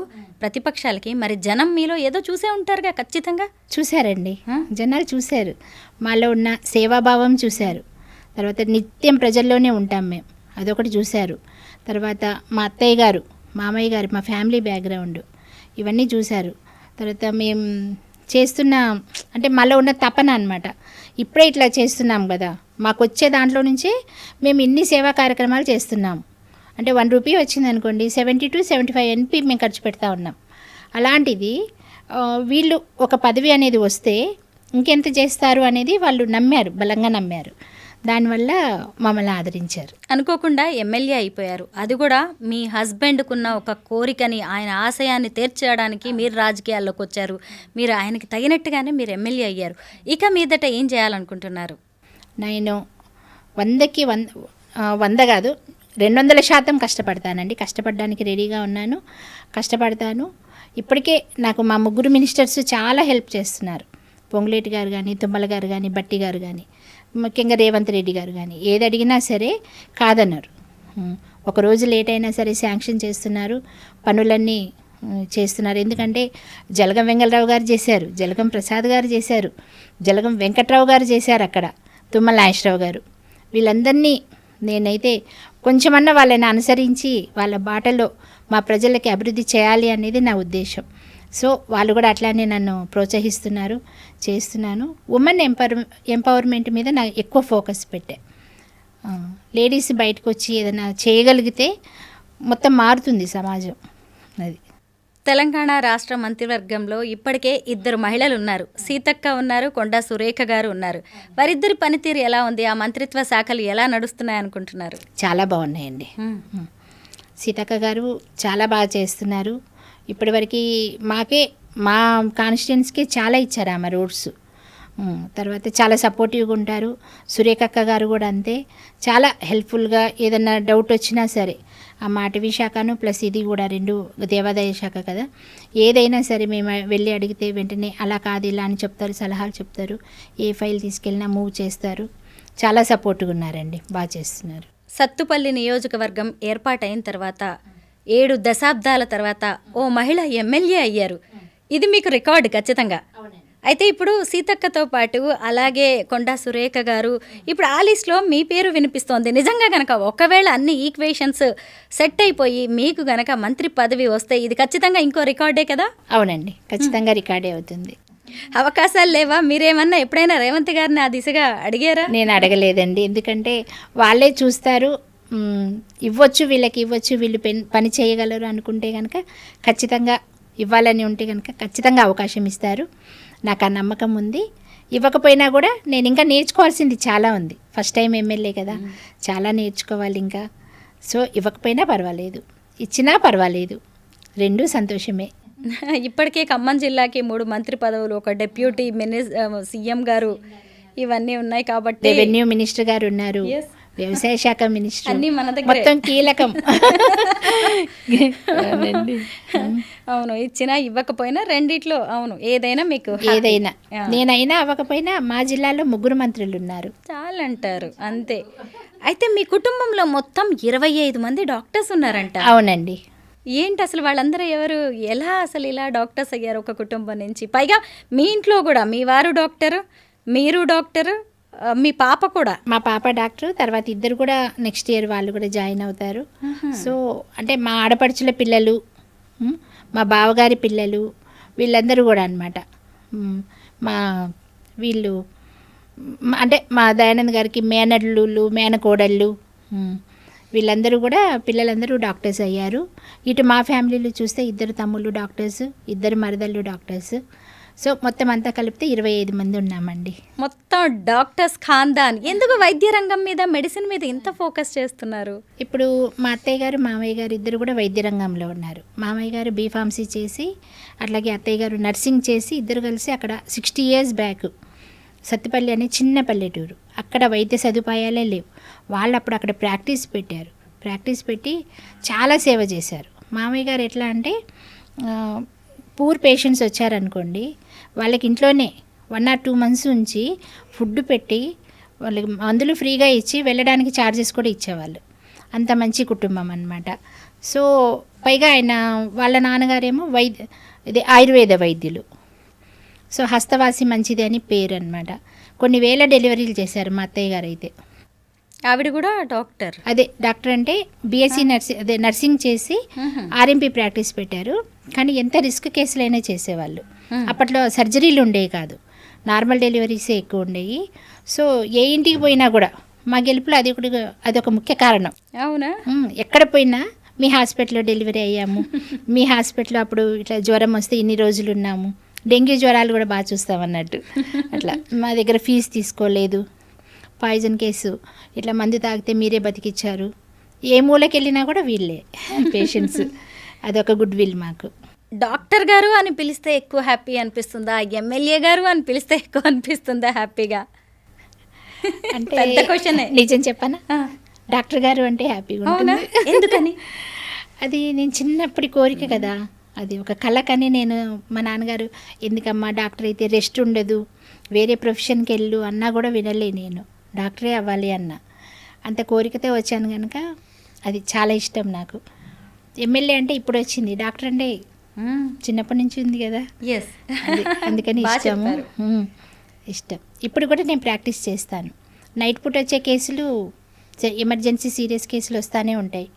ప్రతిపక్షాలకి, మరి జనం మీలో ఏదో చూసే ఉంటారుగా ఖచ్చితంగా. చూశారండి, జనాలు చూశారు. మాలో ఉన్న సేవాభావం చూశారు. తర్వాత నిత్యం ప్రజల్లోనే ఉంటాం మేము, అదొకటి చూశారు. తర్వాత మా అత్తయ్య గారు, మామయ్య గారు, మా ఫ్యామిలీ బ్యాక్గ్రౌండ్ ఇవన్నీ చూశారు. తర్వాత మేము చేస్తున్న, అంటే మాలో ఉన్న తపన అనమాట, ఇప్పుడే ఇట్లా చేస్తున్నాం కదా, మాకు వచ్చే దాంట్లో నుంచే మేము ఇన్ని సేవా కార్యక్రమాలు చేస్తున్నాము. అంటే 1 రూపీ వచ్చింది అనుకోండి, 70 to 75 NP మేము ఖర్చు పెడతా ఉన్నాం. అలాంటిది వీళ్ళు ఒక పదవి అనేది వస్తే ఇంకెంత చేస్తారు అనేది వాళ్ళు నమ్మారు, బలంగా నమ్మారు. దానివల్ల మమ్మల్ని ఆదరించారు. అనుకోకుండా ఎమ్మెల్యే అయిపోయారు. అది కూడా మీ హస్బెండ్కున్న ఒక కోరికని, ఆయన ఆశయాన్ని తీర్చడానికి మీరు రాజకీయాల్లోకి వచ్చారు. మీరు ఆయనకి తగినట్టుగానే మీరు ఎమ్మెల్యే అయ్యారు. ఇక మీదట ఏం చేయాలనుకుంటున్నారు? నేను 100కి 100 కాదు 200% కష్టపడతానండి. కష్టపడడానికి రెడీగా ఉన్నాను, కష్టపడతాను. ఇప్పటికే నాకు మా 3 మినిస్టర్స్ చాలా హెల్ప్ చేస్తున్నారు. పొంగులేటి గారు కానీ, తుమ్మల గారు కానీ, బట్టి గారు కానీ, ముఖ్యంగా రేవంత్ రెడ్డి గారు కానీ, ఏది అడిగినా సరే కాదన్నారు. ఒకరోజు లేట్ అయినా సరే శాంక్షన్ చేస్తున్నారు, పనులన్నీ చేస్తున్నారు. ఎందుకంటే జలగం వెంగళరావు గారు చేశారు, జలగం ప్రసాద్ గారు చేశారు, జలగం వెంకట్రావు గారు చేశారు, అక్కడ తుమ్మల నాగేశ్వరరావు గారు. వీళ్ళందరినీ నేనైతే కొంచెమన్నా వాళ్ళని అనుసరించి వాళ్ళ బాటలో మా ప్రజలకి అభివృద్ధి చేయాలి అనేది నా ఉద్దేశం. సో వాళ్ళు కూడా అట్లానే నన్ను ప్రోత్సహిస్తున్నారు, చేస్తున్నాను. ఉమెన్ ఎంపవర్మెంట్ మీద నాకు ఎక్కువ ఫోకస్ పెట్టా. లేడీస్ బయటకు వచ్చి ఏదైనా చేయగలిగితే మొత్తం మారుతుంది సమాజం. అది తెలంగాణ రాష్ట్ర మంత్రివర్గంలో ఇప్పటికే 2 మహిళలు ఉన్నారు. సీతక్క ఉన్నారు, కొండా సురేఖ గారు ఉన్నారు. వారిద్దరి పనితీరు ఎలా ఉంది? ఆ మంత్రిత్వ శాఖలు ఎలా నడుస్తున్నాయి అనుకుంటున్నారు? చాలా బాగున్నాయండి. సీతక్క గారు చాలా బాగా చేస్తున్నారు. ఇప్పటివరకు మా కాన్స్టిట్యున్సీకి చాలా ఇచ్చారు ఆమె రోడ్స్. తర్వాత చాలా సపోర్టివ్గా ఉంటారు. సురేఖక్క గారు కూడా అంతే, చాలా హెల్ప్ఫుల్గా. ఏదన్నా డౌట్ వచ్చినా సరే, ఆ అటవీ శాఖను ప్లస్ ఇది కూడా 2 దేవాదాయ శాఖ కదా, ఏదైనా సరే మేము వెళ్ళి అడిగితే వెంటనే అలా కాదు ఇలా అని చెప్తారు, సలహాలు చెప్తారు. ఏ ఫైల్ తీసుకెళ్ళినా మూవ్ చేస్తారు. చాలా సపోర్ట్గా ఉన్నారండి, బాగా చేస్తున్నారు. సత్తుపల్లి నియోజకవర్గం ఏర్పాటైన తర్వాత 7 దశాబ్దాల తర్వాత ఓ మహిళ ఎమ్మెల్యే అయ్యారు. ఇది మీకు రికార్డు ఖచ్చితంగా. అయితే ఇప్పుడు సీతక్కతో పాటు అలాగే కొండా సురేఖ గారు, ఇప్పుడు ఆ లిస్ట్లో మీ పేరు వినిపిస్తోంది. నిజంగా కనుక ఒకవేళ అన్ని ఈక్వేషన్స్ సెట్ అయిపోయి మీకు గనక మంత్రి పదవి వస్తే ఇది ఖచ్చితంగా ఇంకో రికార్డే కదా? అవునండి, ఖచ్చితంగా రికార్డే అవుతుంది. అవకాశాలు లేవా? మీరేమన్నా ఎప్పుడైనా రేవంత్ గారిని ఆ దిశగా అడిగారా? నేను అడగలేదండి, ఎందుకంటే వాళ్ళే చూస్తారు. ఇవ్వచ్చు వీళ్ళు పని చేయగలరు అనుకుంటే కనుక ఖచ్చితంగా ఇవ్వాలని ఉంటే కనుక ఖచ్చితంగా అవకాశం ఇస్తారు. నాకు ఆ నమ్మకం ఉంది. ఇవ్వకపోయినా కూడా నేను ఇంకా నేర్చుకోవాల్సింది చాలా ఉంది. ఫస్ట్ టైం ఎమ్మెల్యే కదా, చాలా నేర్చుకోవాలి ఇంకా. సో ఇవ్వకపోయినా పర్వాలేదు, ఇచ్చినా పర్వాలేదు, రెండూ సంతోషమే. ఇప్పటికే ఖమ్మం జిల్లాకి 3 మంత్రి పదవులు, ఒక డిప్యూటీ సీఎం గారు ఇవన్నీ ఉన్నాయి కాబట్టి, రెవెన్యూ మినిస్టర్ గారు ఉన్నారు, వ్యవసాయ శాఖ మినిస్టర్, అన్నీ మన దగ్గరే. మొత్తం కీలకం. అవును, ఇచ్చినా ఇవ్వకపోయినా రెండిట్లో అవును ఏదైనా మీకు ఏదైనా, నేనైనా అవ్వకపోయినా మా జిల్లాలో 3 మంత్రులు ఉన్నారు. చాలంటారు అంతే. అయితే మీ కుటుంబంలో మొత్తం 25 మంది డాక్టర్స్ ఉన్నారంట. అవునండి. ఏంటి అసలు వాళ్ళందరూ ఎవరు, ఎలా అసలు ఇలా డాక్టర్స్ అయ్యారు ఒక కుటుంబం నుంచి? పైగా మీ ఇంట్లో కూడా మీ వారు డాక్టరు, మీరు డాక్టరు, మీ పాప కూడా. మా పాప డాక్టర్, తర్వాత ఇద్దరు కూడా నెక్స్ట్ ఇయర్ వాళ్ళు కూడా జాయిన్ అవుతారు. సో అంటే మా ఆడపడుచుల పిల్లలు, మా బావగారి పిల్లలు, వీళ్ళందరూ కూడా అనమాట. మా వీళ్ళు అంటే మా దయానంద్ గారికి మేనల్లుళ్ళు, మేనకోడళ్ళు, వీళ్ళందరూ కూడా పిల్లలందరూ డాక్టర్స్ అయ్యారు. ఇటు మా ఫ్యామిలీలో చూస్తే 2 తమ్ముళ్ళు డాక్టర్స్, 2 మరదళ్ళు డాక్టర్స్. సో మొత్తం అంతా కలిపితే 25 మంది ఉన్నామండి. మొత్తం డాక్టర్స్ ఖాందాన్. ఎందుకు వైద్య రంగం మీద, మెడిసిన్ మీద ఇంత ఫోకస్ చేస్తున్నారు? ఇప్పుడు మా అత్తయ్య గారు, మామయ్య గారు ఇద్దరు కూడా వైద్య రంగంలో ఉన్నారు. మామయ్య గారు బీఫార్మసీ చేసి, అట్లాగే అత్తయ్య గారు నర్సింగ్ చేసి, ఇద్దరు కలిసి అక్కడ 60 years బ్యాక్ సత్తుపల్లి అనే చిన్న పల్లెటూరు, అక్కడ వైద్య సదుపాయాలే లేవు. వాళ్ళు అప్పుడు అక్కడ ప్రాక్టీస్ పెట్టారు. ప్రాక్టీస్ పెట్టి చాలా సేవ చేశారు. మామయ్య గారు ఎట్లా అంటే పూర్ పేషెంట్స్ వచ్చారనుకోండి, వాళ్ళకి ఇంట్లోనే 1 or 2 months ఉంచి ఫుడ్ పెట్టి వాళ్ళకి మందులు ఫ్రీగా ఇచ్చి వెళ్ళడానికి ఛార్జెస్ కూడా ఇచ్చేవాళ్ళు. అంత మంచి కుటుంబం అన్నమాట. సో పైగా ఆయన వాళ్ళ నాన్నగారేమో ఆయుర్వేద వైద్యులు. సో హస్తవాసి మంచిది అని పేరు అనమాట. కొన్ని వేల డెలివరీలు చేశారు మా అత్తయ్య గారు అయితే. ఆవిడ కూడా డాక్టర్. అదే డాక్టర్ అంటే బీఎస్సీ నర్సింగ్ చేసి ఆర్ఎంపీ ప్రాక్టీస్ పెట్టారు. కానీ ఎంత రిస్క్ కేసులైనా చేసేవాళ్ళు. అప్పట్లో సర్జరీలు ఉండేవి కాదు, నార్మల్ డెలివరీసే ఎక్కువ ఉండేవి. సో ఏ ఇంటికి పోయినా కూడా మా గెలుపులో అదొక ముఖ్య కారణం. అవునా? ఎక్కడ పోయినా మీ హాస్పిటల్లో డెలివరీ అయ్యాము, మీ హాస్పిటల్లో అప్పుడు ఇట్లా జ్వరం వస్తే ఇన్ని రోజులు ఉన్నాము, డెంగ్యూ జ్వరాలు కూడా బాగా చూస్తామన్నట్టు. అట్లా మా దగ్గర ఫీజు తీసుకోలేదు. పాయిజన్ కేసు ఇట్లా మందు తాగితే మీరే బతికిచ్చారు. ఏ మూలకి వెళ్ళినా కూడా వీళ్ళే పేషెంట్స్. అదొక గుడ్ విల్ మాకు. డాక్టర్ గారు అని పిలిస్తే ఎక్కువ హ్యాపీ అనిపిస్తుందా, ఎమ్మెల్యే గారు అని పిలిస్తే ఎక్కువ అనిపిస్తుందా హ్యాపీగా? అంటే పెద్ద క్వశ్చనే. నిజం చెప్పనా, డాక్టర్ గారు అంటే హ్యాపీగా ఉంటుంది. ఎందుకని? అది నేను చిన్నప్పటి కోరిక కదా, అది ఒక కళకని. నేను మా నాన్నగారు ఎందుకమ్మా డాక్టర్ అయితే రెస్ట్ ఉండదు, వేరే ప్రొఫెషన్కి వెళ్ళు అన్నా కూడా వినలే. నేను డాక్టరే అవ్వాలి అన్న అంత కోరికతో వచ్చాను కనుక అది చాలా ఇష్టం నాకు. ఎమ్మెల్యే అంటే ఇప్పుడు వచ్చింది, డాక్టర్ అంటే చిన్నప్పటి నుంచి ఉంది కదా, అందుకని ఇష్టం. ఇప్పుడు కూడా నేను ప్రాక్టీస్ చేస్తాను. నైట్ పూట వచ్చే కేసులు, ఎమర్జెన్సీ సీరియస్ కేసులు వస్తూనే ఉంటాయి.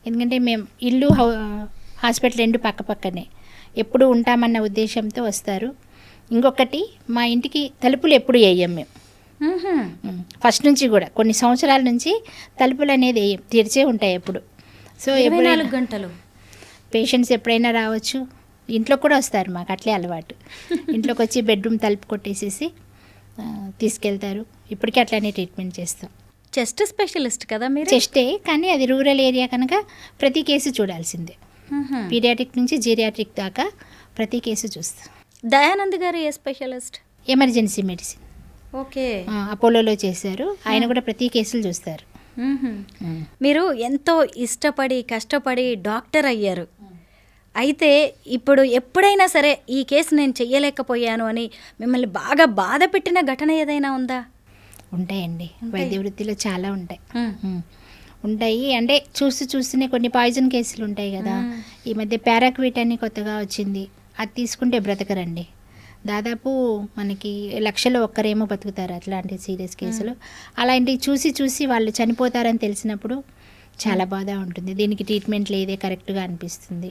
ఎందుకంటే మేము ఇల్లు హాస్పిటల్ 2 పక్కనే ఎప్పుడు ఉంటామన్న ఉద్దేశంతో వస్తారు. ఇంకొకటి, మా ఇంటికి తలుపులు ఎప్పుడు వేయం మేము. ఫస్ట్ నుంచి కూడా కొన్ని సంవత్సరాల నుంచి తలుపులు అనేది తెరిచే ఉంటాయి ఎప్పుడు. సో 24 గంటలు పేషెంట్స్ ఎప్పుడైనా రావచ్చు. ఇంట్లో కూడా వస్తారు, మాకు అట్లే అలవాటు. ఇంట్లోకి వచ్చి బెడ్రూమ్ తలుపు కొట్టేసేసి తీసుకెళ్తారు. ఇప్పటికీ అట్లానే ట్రీట్మెంట్ చేస్తాం. చెస్ట్ స్పెషలిస్ట్ కదా మీరు? చెస్టే, కానీ అది రూరల్ ఏరియా కనుక ప్రతి కేసు చూడాల్సిందే. పీడియాట్రిక్ నుంచి జీరియాట్రిక్ దాకా ప్రతి కేసు చూస్తాం. దయానంద్ గారు ఏ స్పెషలిస్ట్? Emergency medicine. ఓకే. అపోలోలో చేశారు. ఆయన కూడా ప్రతి కేసులు చూస్తారు. మీరు ఎంతో ఇష్టపడి కష్టపడి డాక్టర్ అయ్యారు. అయితే ఇప్పుడు ఎప్పుడైనా సరే ఈ కేసు నేను చెయ్యలేకపోయాను అని మిమ్మల్ని బాగా బాధ పెట్టిన ఘటన ఏదైనా ఉందా? ఉంటాయండి, వైద్య వృత్తిలో చాలా ఉంటాయి. అంటే చూస్తూనే కొన్ని పాయిజన్ కేసులు ఉంటాయి కదా. ఈ మధ్య పారాక్విట్ అని కొత్తగా వచ్చింది, అది తీసుకుంటే బ్రతకరండి. దాదాపు మనకి 1,00,000 ఒక్కరేమో బతుకుతారు అట్లాంటి సీరియస్ కేసులు. అలాంటివి చూసి వాళ్ళు చనిపోతారని తెలిసినప్పుడు చాలా బాధ ఉంటుంది. దీనికి ట్రీట్మెంట్ లేదే కరెక్ట్గా అనిపిస్తుంది.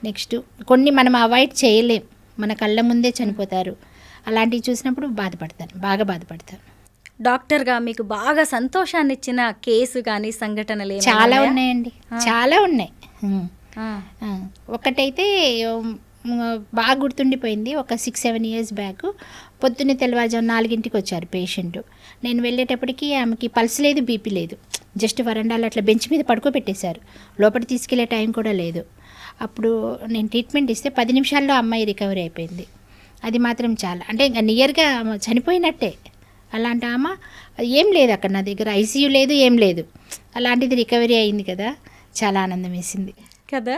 నెక్స్ట్ కొన్ని మనం అవాయిడ్ చేయలేం, మన కళ్ళ ముందే చనిపోతారు. అలాంటివి చూసినప్పుడు బాగా బాధపడతాను. డాక్టర్గా మీకు బాగా సంతోషాన్ని ఇచ్చిన కేసు కానీ సంఘటనలు ఏమైనా చాలా ఉన్నాయా? ఉన్నాయండి, చాలా ఉన్నాయి. ఆ, ఒకటైతే బాగా గుర్తుండిపోయింది. ఒక 6-7 ఇయర్స్ బ్యాక్ పొద్దున్నే తెల్లవారుజాము 4ంటికి వచ్చారు పేషెంట్. నేను వెళ్ళేటప్పటికి ఆమెకి పల్స్ లేదు, బీపీ లేదు. జస్ట్ వరండాలో అట్లా బెంచ్ మీద పడుకోబెట్టేశారు, లోపలికి తీసుకెళ్లే టైం కూడా లేదు. అప్పుడు నేను ట్రీట్మెంట్ ఇస్తే 10 నిమిషాల్లో అమ్మాయి రికవరీ అయిపోయింది. అది మాత్రం చాలా, అంటే ఇంకా నియర్గా చనిపోయినట్టే. అలాంటి ఆమె ఏం లేదు అక్కడ నా దగ్గర, ఐసీయూ లేదు, ఏం లేదు. అలాంటిది రికవరీ అయింది కదా, చాలా ఆనందం వేసింది కదా.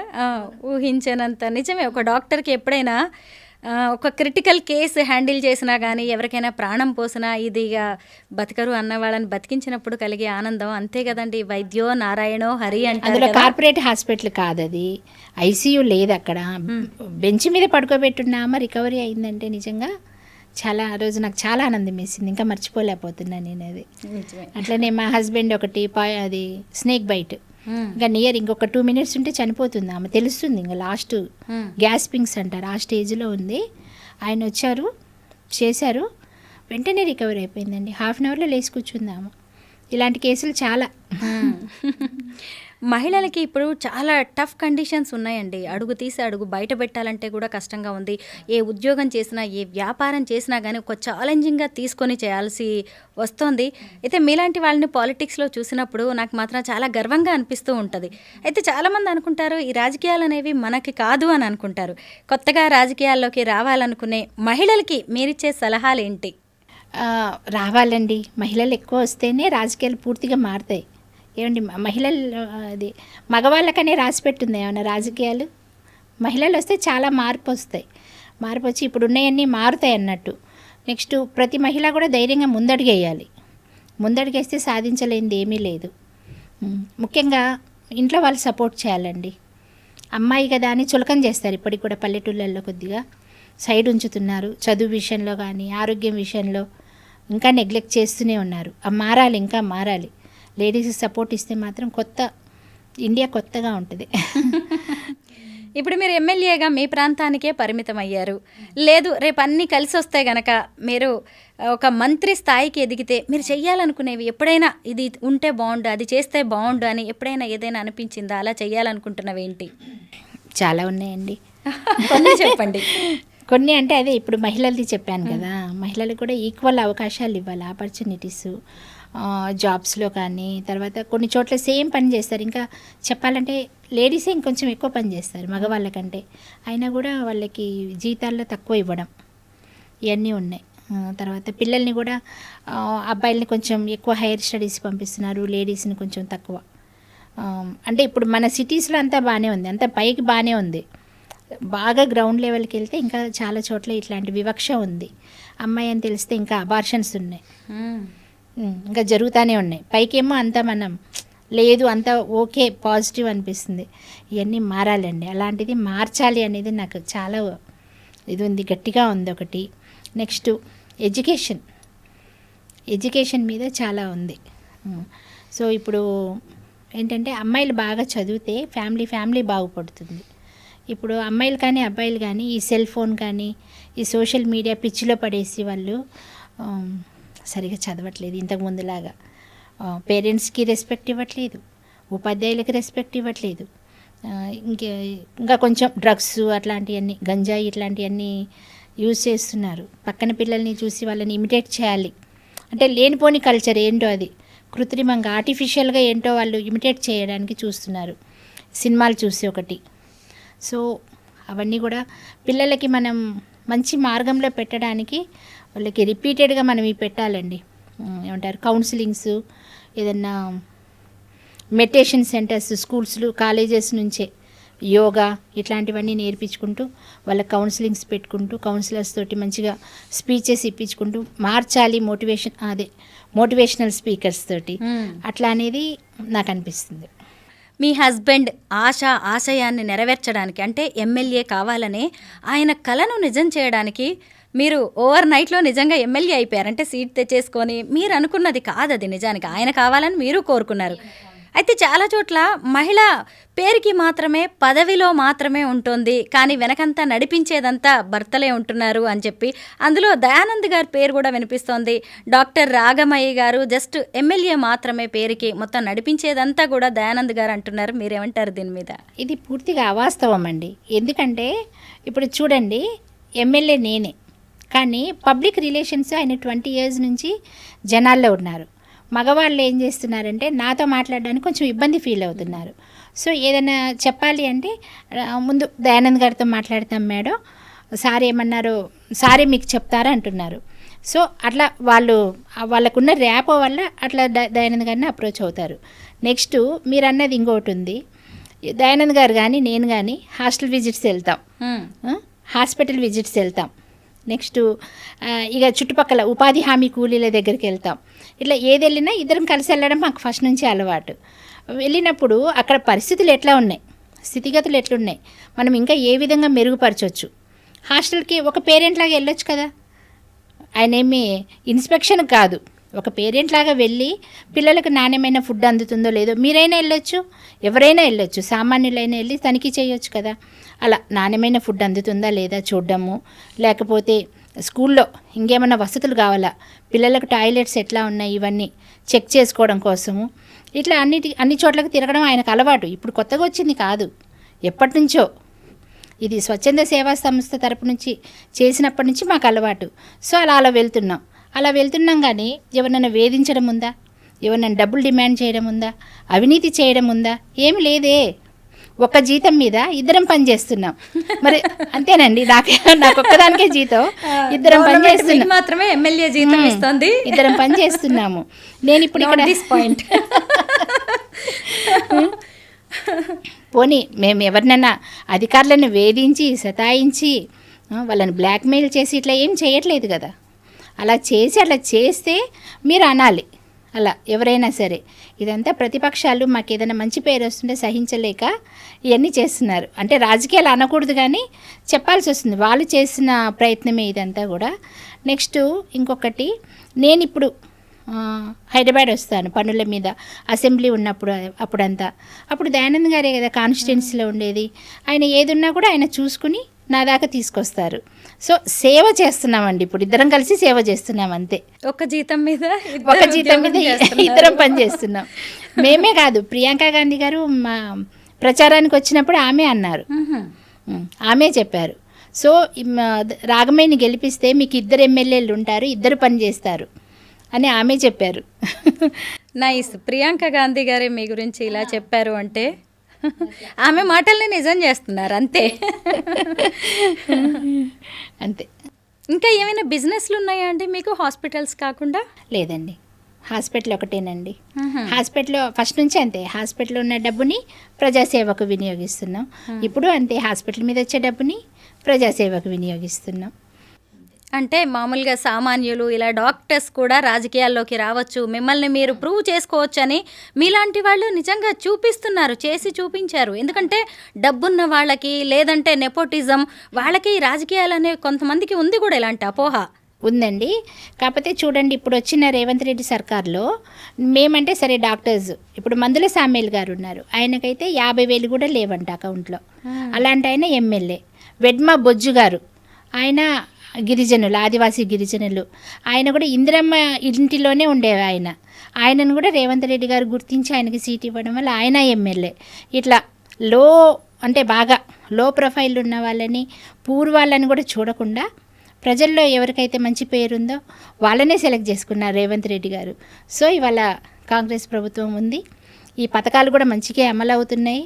ఊహించనంత నిజమే. ఒక డాక్టర్కి ఎప్పుడైనా ఒక క్రిటికల్ కేసు హ్యాండిల్ చేసినా కానీ, ఎవరికైనా ప్రాణం పోసినా, ఇది ఇక బతకరు అన్న వాళ్ళని బతికించినప్పుడు కలిగే ఆనందం అంతే కదండి. వైద్యో నారాయణో హరి అంటారు అందులో కదా. కార్పొరేట్ హాస్పిటల్ కాదు అది, ఐసీయూ లేదు అక్కడ. బెంచ్ మీద పడుకోబెట్టున్నామా రికవరీ అయిందంటే నిజంగా చాలా, ఆ రోజు నాకు చాలా ఆనందం వేసింది, ఇంకా మర్చిపోలేకపోతున్నాను నేను అది. నిజమే. అట్లనే మా హస్బెండ్ ఒకటి అది స్నేక్ బైట్, ఇంకా నియర్ ఇంకొక 2 మినిట్స్ ఉంటే చనిపోతుంది ఆమె, తెలుస్తుంది ఇంకా లాస్ట్ గ్యాస్పింగ్స్ అంటారు ఆ స్టేజ్లో ఉంది. ఆయన వచ్చారు, చేశారు, వెంటనే రికవరీ అయిపోయిందండి. హాఫ్ అన్ అవర్లో లేచి కూర్చుందాము. ఇలాంటి కేసులు చాలా. మహిళలకి ఇప్పుడు చాలా టఫ్ కండిషన్స్ ఉన్నాయండి. అడుగు తీసి అడుగు బయట పెట్టాలంటే కూడా కష్టంగా ఉంది. ఏ ఉద్యోగం చేసినా, ఏ వ్యాపారం చేసినా కానీ ఒక ఛాలెంజింగ్గా తీసుకొని చేయాల్సి వస్తుంది. అయితే మీలాంటి వాళ్ళని పాలిటిక్స్లో చూసినప్పుడు నాకు మాత్రం చాలా గర్వంగా అనిపిస్తూ ఉంటుంది. అయితే చాలామంది అనుకుంటారు ఈ రాజకీయాలు అనేవి మనకి కాదు అని అనుకుంటారు. కొత్తగా రాజకీయాల్లోకి రావాలనుకునే మహిళలకి మీరిచ్చే సలహాలు ఏంటి? రావాలండి, మహిళలు ఎక్కువ వస్తేనే రాజకీయాలు పూర్తిగా మారుతాయి. ఏమండి, మహిళలు అది మగవాళ్ళకనే రాసి పెట్టింది ఏమన్నా రాజకీయాలు? మహిళలు వస్తే చాలా మార్పు వస్తాయి. మార్పు వచ్చి ఇప్పుడు ఉన్నాయన్నీ మారుతాయి అన్నట్టు. నెక్స్ట్ ప్రతి మహిళ కూడా ధైర్యంగా ముందడుగేయాలి. ముందడుగేస్తే సాధించలేనిది ఏమీ లేదు. ముఖ్యంగా ఇంట్లో వాళ్ళు సపోర్ట్ చేయాలండి. అమ్మాయి కదా అని చులకన చేస్తారు ఇప్పటికి కూడా, పల్లెటూళ్ళల్లో కొద్దిగా సైడ్ ఉంచుతున్నారు. చదువు విషయంలో కానీ, ఆరోగ్యం విషయంలో ఇంకా నెగ్లెక్ట్ చేస్తూనే ఉన్నారు. మారాలి, ఇంకా మారాలి. లేడీస్ సపోర్ట్ ఇస్తే మాత్రం ఇండియా కొత్తగా ఉంటుంది. ఇప్పుడు మీరు ఎమ్మెల్యేగా మీ ప్రాంతానికే పరిమితం అయ్యారు. లేదు రేపు అన్నీ కలిసి వస్తే గనక మీరు ఒక మంత్రి స్థాయికి ఎదిగితే మీరు చెయ్యాలనుకునేవి ఎప్పుడైనా ఇది ఉంటే బాగుండు, అది చేస్తే బాగుండు అని ఎప్పుడైనా ఏదైనా అనిపించిందా? అలా చెయ్యాలనుకుంటున్నవి ఏంటి? చాలా ఉన్నాయండి. కొన్ని చెప్పండి. కొన్ని అంటే అదే ఇప్పుడు మహిళలది చెప్పాను కదా, మహిళలకు కూడా ఈక్వల్ అవకాశాలు ఇవ్వాలి, ఆపర్చునిటీస్ జాబ్స్లో కానీ. తర్వాత కొన్ని చోట్ల సేమ్ పని చేస్తారు, ఇంకా చెప్పాలంటే లేడీసే ఇంకొంచెం ఎక్కువ పని చేస్తారు మగవాళ్ళకంటే, అయినా కూడా వాళ్ళకి జీతాల్లో తక్కువ ఇవ్వడం, ఇవన్నీ ఉన్నాయి. తర్వాత పిల్లల్ని కూడా అబ్బాయిల్ని కొంచెం ఎక్కువ హైయర్ స్టడీస్ పంపిస్తున్నారు, లేడీస్ని కొంచెం తక్కువ. అంటే ఇప్పుడు మన సిటీస్లో అంతా బాగానే ఉంది, అంతా పైకి బాగానే ఉంది. బాగా గ్రౌండ్ లెవెల్కి వెళ్తే ఇంకా చాలా చోట్ల ఇట్లాంటి వివక్ష ఉంది. అమ్మాయి అని తెలిస్తే ఇంకా అబార్షన్స్ ఉన్నాయి, ఇంకా జరుగుతూనే ఉన్నాయి. పైకేమో అంతా మనం లేదు, అంతా ఓకే పాజిటివ్ అనిపిస్తుంది. ఇవన్నీ మారాలండి, అలాంటిది మార్చాలి అనేది నాకు చాలా ఇది ఉంది, గట్టిగా ఉంది ఒకటి. నెక్స్ట్ ఎడ్యుకేషన్ మీద చాలా ఉంది. సో ఇప్పుడు ఏంటంటే అమ్మాయిలు బాగా చదివితే ఫ్యామిలీ బాగుపడుతుంది. ఇప్పుడు అమ్మాయిలు కానీ అబ్బాయిలు కానీ ఈ సెల్ ఫోన్ కానీ ఈ సోషల్ మీడియా పిచ్చిలో పడేసి వాళ్ళు సరిగా చదవట్లేదు. ఇంతకుముందులాగా పేరెంట్స్కి రెస్పెక్ట్ ఇవ్వట్లేదు, ఉపాధ్యాయులకి రెస్పెక్ట్ ఇవ్వట్లేదు. ఇంకా కొంచెం డ్రగ్స్ అట్లాంటివన్నీ, గంజాయి ఇట్లాంటివన్నీ యూజ్ చేస్తున్నారు. పక్కన పిల్లల్ని చూసి వాళ్ళని ఇమిటేట్ చేయాలి అంటే లేనిపోని కల్చర్ ఏంటో అది కృత్రిమంగా ఆర్టిఫిషియల్గా ఏంటో వాళ్ళు ఇమిటేట్ చేయడానికి చూస్తున్నారు, సినిమాలు చూసి ఒకటి. సో అవన్నీ కూడా పిల్లలకి మనం మంచి మార్గంలో పెట్టడానికి వాళ్ళకి రిపీటెడ్గా మనం ఇవి పెట్టాలండి. ఏమంటారు, కౌన్సిలింగ్స్, ఏదన్నా మెడిటేషన్ సెంటర్స్ స్కూల్స్లు కాలేజెస్ నుంచే యోగా ఇట్లాంటివన్నీ నేర్పించుకుంటూ వాళ్ళ కౌన్సిలింగ్స్ పెట్టుకుంటూ కౌన్సిలర్స్ తోటి మంచిగా స్పీచెస్ ఇప్పించుకుంటూ మార్చాలి. మోటివేషనల్ స్పీకర్స్ తోటి అట్లా అనేది నాకు అనిపిస్తుంది. మీ హస్బెండ్ ఆశయాన్ని నెరవేర్చడానికి అంటే ఎమ్మెల్యే కావాలనే ఆయన కలను నిజం చేయడానికి మీరు ఓవర్ నైట్లో నిజంగా ఎమ్మెల్యే అయిపోయారంటే సీట్ తెచ్చేసుకొని మీరు అనుకున్నది కాదు అది, నిజానికి ఆయన కావాలని మీరు కోరుకున్నారు. అయితే చాలా చోట్ల మహిళ పేరుకి మాత్రమే, పదవిలో మాత్రమే ఉంటుంది, కానీ వెనకంతా నడిపించేదంతా భర్తలే ఉంటున్నారు అని చెప్పి అందులో దయానంద్ గారి పేరు కూడా వినిపిస్తోంది. డాక్టర్ రాగమయ్య గారు జస్ట్ ఎమ్మెల్యే మాత్రమే పేరుకి, మొత్తం నడిపించేదంతా కూడా దయానంద్ గారు అంటున్నారు. మీరేమంటారు దీని మీద? ఇది పూర్తిగా అవాస్తవం అండి. ఎందుకంటే ఇప్పుడు చూడండి, ఎమ్మెల్యే నేనే, కానీ పబ్లిక్ రిలేషన్స్ ఆయన 20 years నుంచి జనాల్లో ఉన్నారు. మగవాళ్ళు ఏం చేస్తున్నారంటే నాతో మాట్లాడడానికి కొంచెం ఇబ్బంది ఫీల్ అవుతున్నారు. సో ఏదైనా చెప్పాలి అంటే ముందు దయానంద్ గారితో మాట్లాడతాం మేడం, సార్ ఏమన్నారు, సారే మీకు చెప్తారా అంటున్నారు. సో అట్లా వాళ్ళకున్న ర్యాపో వల్ల అట్లా దయానంద్ గారిని అప్రోచ్ అవుతారు. నెక్స్ట్ మీరు అన్నది ఇంకోటి ఉంది, దయానంద్ గారు కానీ నేను కానీ హాస్టల్ విజిట్స్ వెళ్తాం, హాస్పిటల్ విజిట్స్ వెళ్తాం. నెక్స్ట్ ఇక చుట్టుపక్కల ఉపాధి హామీ కూలీల దగ్గరికి వెళ్తాం. ఇట్లా ఏది వెళ్ళినా ఇద్దరం కలిసి వెళ్ళడం మాకు ఫస్ట్ నుంచి అలవాటు. వెళ్ళినప్పుడు అక్కడ పరిస్థితులు ఎట్లా ఉన్నాయి, స్థితిగతులు ఎట్లున్నాయి, మనం ఇంకా ఏ విధంగా మెరుగుపరచవచ్చు. హాస్టల్కి ఒక పేరెంట్ లాగా వెళ్ళొచ్చు కదా, ఆయన ఏమి ఇన్స్పెక్షన్ కాదు, ఒక పేరెంట్ లాగా వెళ్ళి పిల్లలకు నాణ్యమైన ఫుడ్ అందుతుందో లేదో మీరైనా వెళ్ళొచ్చు, ఎవరైనా వెళ్ళొచ్చు, సామాన్యులైనా వెళ్ళి తనిఖీ చేయొచ్చు కదా. అలా నాణ్యమైన ఫుడ్ అందుతుందా లేదా చూడడము, లేకపోతే స్కూల్లో ఇంకేమైనా వసతులు కావాలా, పిల్లలకు టాయిలెట్స్ ఎట్లా ఉన్నాయి, ఇవన్నీ చెక్ చేసుకోవడం కోసము ఇట్లా అన్ని చోట్లకు తిరగడం ఆయనకు అలవాటు. ఇప్పుడు కొత్తగా వచ్చింది కాదు, ఎప్పటి నుంచో ఇది స్వచ్ఛంద సేవా సంస్థ తరపు నుంచి చేసినప్పటి నుంచి మాకు అలవాటు. సో అలా వెళ్తున్నాం కానీ ఎవరినైనా వేధించడం ఉందా, ఎవరినైనా డబ్బులు డిమాండ్ చేయడం ఉందా, అవినీతి చేయడం ఉందా, ఏమి లేదే. ఒక జీతం మీద ఇద్దరం పని చేస్తున్నాం. మరి అంతేనండి, నాకు ఒక్కదానికే జీతం, ఇద్దరం పని చేస్తున్నాం, మాత్రమే ఎమ్మెల్యే జీతం ఇస్తుంది, ఇద్దరం పని చేస్తున్నాము. నేను ఇప్పుడు ఇక్కడ పాయింట్ పోనీ మేము ఎవరినైనా అధికారులను వేధించి సతాయించి వాళ్ళని బ్లాక్మెయిల్ చేసి ఇట్లా ఏం చేయట్లేదు కదా. అలా చేస్తే మీరు అనాలి, అలా ఎవరైనా సరే. ఇదంతా ప్రతిపక్షాలు మాకు ఏదైనా మంచి పేరు వస్తుంటే సహించలేక ఇవన్నీ చేస్తున్నారు. అంటే రాజకీయాలు అనకూడదు కానీ చెప్పాల్సి వస్తుంది, వాళ్ళు చేసిన ప్రయత్నమే ఇదంతా కూడా. నెక్స్ట్ ఇంకొకటి, నేను ఇప్పుడు హైదరాబాద్ వస్తాను పనుల మీద, అసెంబ్లీ ఉన్నప్పుడు అప్పుడు దయానంద్ గారే కదా కాన్స్టిట్యున్సీలో ఉండేది. ఆయన ఏదున్నా కూడా ఆయన చూసుకుని నా దాకా తీసుకొస్తారు. సో సేవ చేస్తున్నామండి, ఇప్పుడు ఇద్దరం కలిసి సేవ చేస్తున్నాం అంతే. ఒక జీతం మీద ఇద్దరం పని చేస్తున్నాం. మేమే కాదు, ప్రియాంక గాంధీ గారు మా ప్రచారానికి వచ్చినప్పుడు ఆమె అన్నారు, ఆమె చెప్పారు. సో రాగమయ్యని గెలిపిస్తే మీకు 2 ఎమ్మెల్యేలు ఉంటారు, 2 పని చేస్తారు అని ఆమె చెప్పారు. నైస్. ప్రియాంక గాంధీ గారే మీ గురించి ఇలా చెప్పారు అంటే ఆమె మాటల్ని నిజం చేస్తున్నారు అంతే. అంతే. ఇంకా ఏమైనా బిజినెస్లు ఉన్నాయా అండి మీకు హాస్పిటల్స్ కాకుండా? లేదండి, హాస్పిటల్ ఒకటేనండి. హాస్పిటల్లో ఫస్ట్ నుంచి అంతే, హాస్పిటల్లో ఉన్న డబ్బుని ప్రజాసేవకు వినియోగిస్తున్నాం. ఇప్పుడు అంతే, హాస్పిటల్ మీద వచ్చే డబ్బుని ప్రజాసేవకు వినియోగిస్తున్నాం. అంటే మామూలుగా సామాన్యులు ఇలా డాక్టర్స్ కూడా రాజకీయాల్లోకి రావచ్చు, మిమ్మల్ని మీరు ప్రూవ్ చేసుకోవచ్చు అని మీలాంటి వాళ్ళు నిజంగా చూపిస్తున్నారు, చేసి చూపించారు. ఎందుకంటే డబ్బున్న వాళ్ళకి, లేదంటే నెపోటిజం వాళ్ళకి రాజకీయాలు అనే కొంతమందికి ఉంది కూడా ఇలాంటి అపోహ ఉందండి. కాకపోతే చూడండి, ఇప్పుడు వచ్చిన రేవంత్ రెడ్డి సర్కార్లో మేమంటే సరే డాక్టర్స్, ఇప్పుడు మందుల సామేల్ గారు ఉన్నారు, ఆయనకైతే 50,000 కూడా లేవంట అకౌంట్లో. అలాంటి ఆయన ఎమ్మెల్యే. వెడ్మ బొజ్జు గారు, ఆయన గిరిజనులు, ఆదివాసీ గిరిజనులు, ఆయన కూడా ఇందిరమ్మ ఇంటిలోనే ఉండేవి. ఆయనను కూడా రేవంత్ రెడ్డి గారు గుర్తించి ఆయనకి సీట్ ఇవ్వడం వల్ల ఆయన ఎమ్మెల్యే. ఇట్లా బాగా లో ప్రొఫైల్ ఉన్న వాళ్ళని, పూర్వాళ్ళని కూడా చూడకుండా ప్రజల్లో ఎవరికైతే మంచి పేరుందో వాళ్ళనే సెలెక్ట్ చేసుకున్నారు రేవంత్ రెడ్డి గారు. సో ఇవాళ కాంగ్రెస్ ప్రభుత్వం ఉంది, ఈ పథకాలు కూడా మంచిగా అమలు అవుతున్నాయి,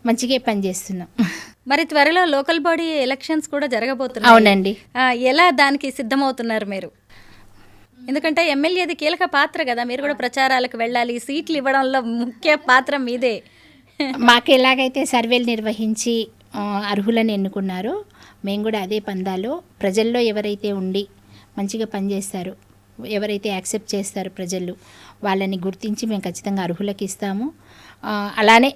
మంచిగా పనిచేస్తున్నాం. మరి త్వరలో లోకల్ బాడీ ఎలక్షన్స్ కూడా జరగబోతున్నాయి. అవునండి. ఎలా దానికి సిద్ధమవుతున్నారు మీరు? ఎందుకంటే ఎమ్మెల్యేది కీలక పాత్ర కదా, మీరు కూడా ప్రచారాలకు వెళ్ళాలి, సీట్లు ఇవ్వడంలో ముఖ్య పాత్ర మీదే. మాకు ఎలాగైతే సర్వేలు నిర్వహించి అర్హులను ఎన్నుకున్నారో మేము కూడా అదే పందాలో ప్రజల్లో ఎవరైతే ఉండి మంచిగా పనిచేస్తారో, ఎవరైతే యాక్సెప్ట్ చేస్తారో ప్రజలు, వాళ్ళని గుర్తించి మేము ఖచ్చితంగా అర్హులకు ఇస్తాము. అలానే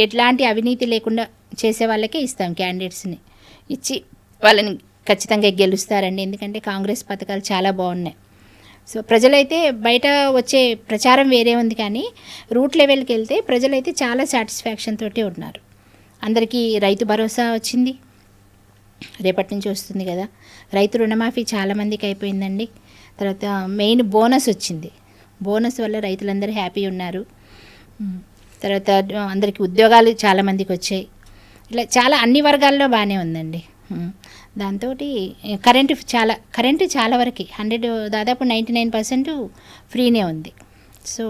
ఎట్లాంటి అవినీతి లేకుండా చేసే వాళ్ళకే ఇస్తాం, క్యాండిడేట్స్ని ఇచ్చి వాళ్ళని ఖచ్చితంగా గెలుస్తారండి. ఎందుకంటే కాంగ్రెస్ పథకాలు చాలా బాగున్నాయి. సో ప్రజలైతే బయట వచ్చే ప్రచారం వేరే ఉంది, కానీ రూట్ లెవెల్కి వెళ్తే ప్రజలైతే చాలా సాటిస్ఫాక్షన్ తోటి ఉన్నారు. అందరికీ రైతు భరోసా వచ్చింది, రేపటి నుంచి వస్తుంది కదా. రైతు రుణమాఫీ చాలామందికి అయిపోయిందండి. తర్వాత మెయిన్ బోనస్ వచ్చింది. బోనస్ వల్ల రైతులందరూ హ్యాపీ ఉన్నారు. తర్వాత అందరికీ ఉద్యోగాలు చాలామందికి వచ్చాయి. ఇలా చాలా అన్ని వర్గాల్లో బాగానే ఉందండి. దాంతో కరెంటు చాలా వరకు దాదాపు 99% ఫ్రీనే ఉంది. సో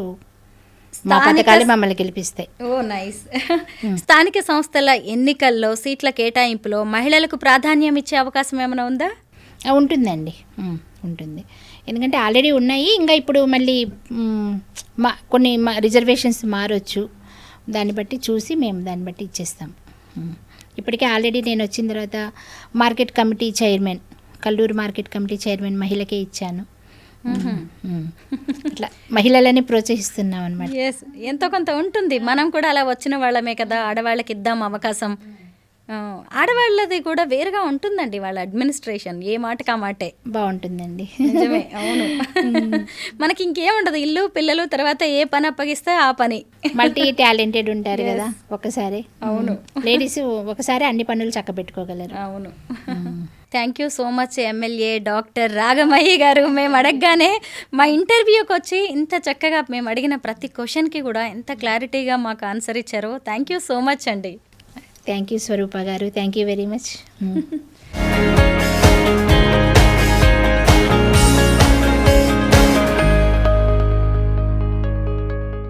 మా పథకాలు మమ్మల్ని గెలిపిస్తాయి. ఓ నైస్. స్థానిక సంస్థల ఎన్నికల్లో సీట్ల కేటాయింపులో మహిళలకు ప్రాధాన్యం ఇచ్చే అవకాశం ఏమైనా ఉందా? ఉంటుందండి, ఉంటుంది. ఎందుకంటే ఆల్రెడీ ఉన్నాయి, ఇంకా ఇప్పుడు మళ్ళీ కొన్ని రిజర్వేషన్స్ మారొచ్చు. దాన్ని బట్టి చూసి మేము దాన్ని బట్టి ఇచ్చేస్తాం. ఇప్పటికే ఆల్రెడీ నేను వచ్చిన తర్వాత market committee chairman, Kalluru market committee chairman మహిళకే ఇచ్చాను. ఇట్లా మహిళలని ప్రోత్సహిస్తున్నాం అనమాట. ఎస్, ఎంతో కొంత ఉంటుంది. మనం కూడా అలా వచ్చిన వాళ్ళమే కదా, ఆడవాళ్ళకి ఇద్దాం అవకాశం. ఆడవాళ్ళది కూడా వేరుగా ఉంటుందండి వాళ్ళ అడ్మినిస్ట్రేషన్, ఏ మాటకి ఆ మాటే బాగుంటుందండి. నిజమే, అవును. మనకి ఇంకేముండదు, ఇల్లు పిల్లలు, తర్వాత ఏ పని అప్పగిస్తే ఆ పని. మల్టీ టాలెంటెడ్ ఉంటారు కదా ఒకసారి. అవును, లేడీస్ ఒకసారి అన్ని పనులు చక్కబెట్టుకోగలరు. అవును. Thank you so much MLA doctor Ragamayi గారు. మేము అడగగానే మా ఇంటర్వ్యూకి వచ్చి ఇంత చక్కగా మేము అడిగిన ప్రతి క్వశ్చన్కి కూడా ఎంత క్లారిటీగా మాకు ఆన్సర్ ఇచ్చారో థ్యాంక్ యూ సో మచ్ అండి. థ్యాంక్ యూ స్వరూప గారు, థ్యాంక్ యూ వెరీ మచ్.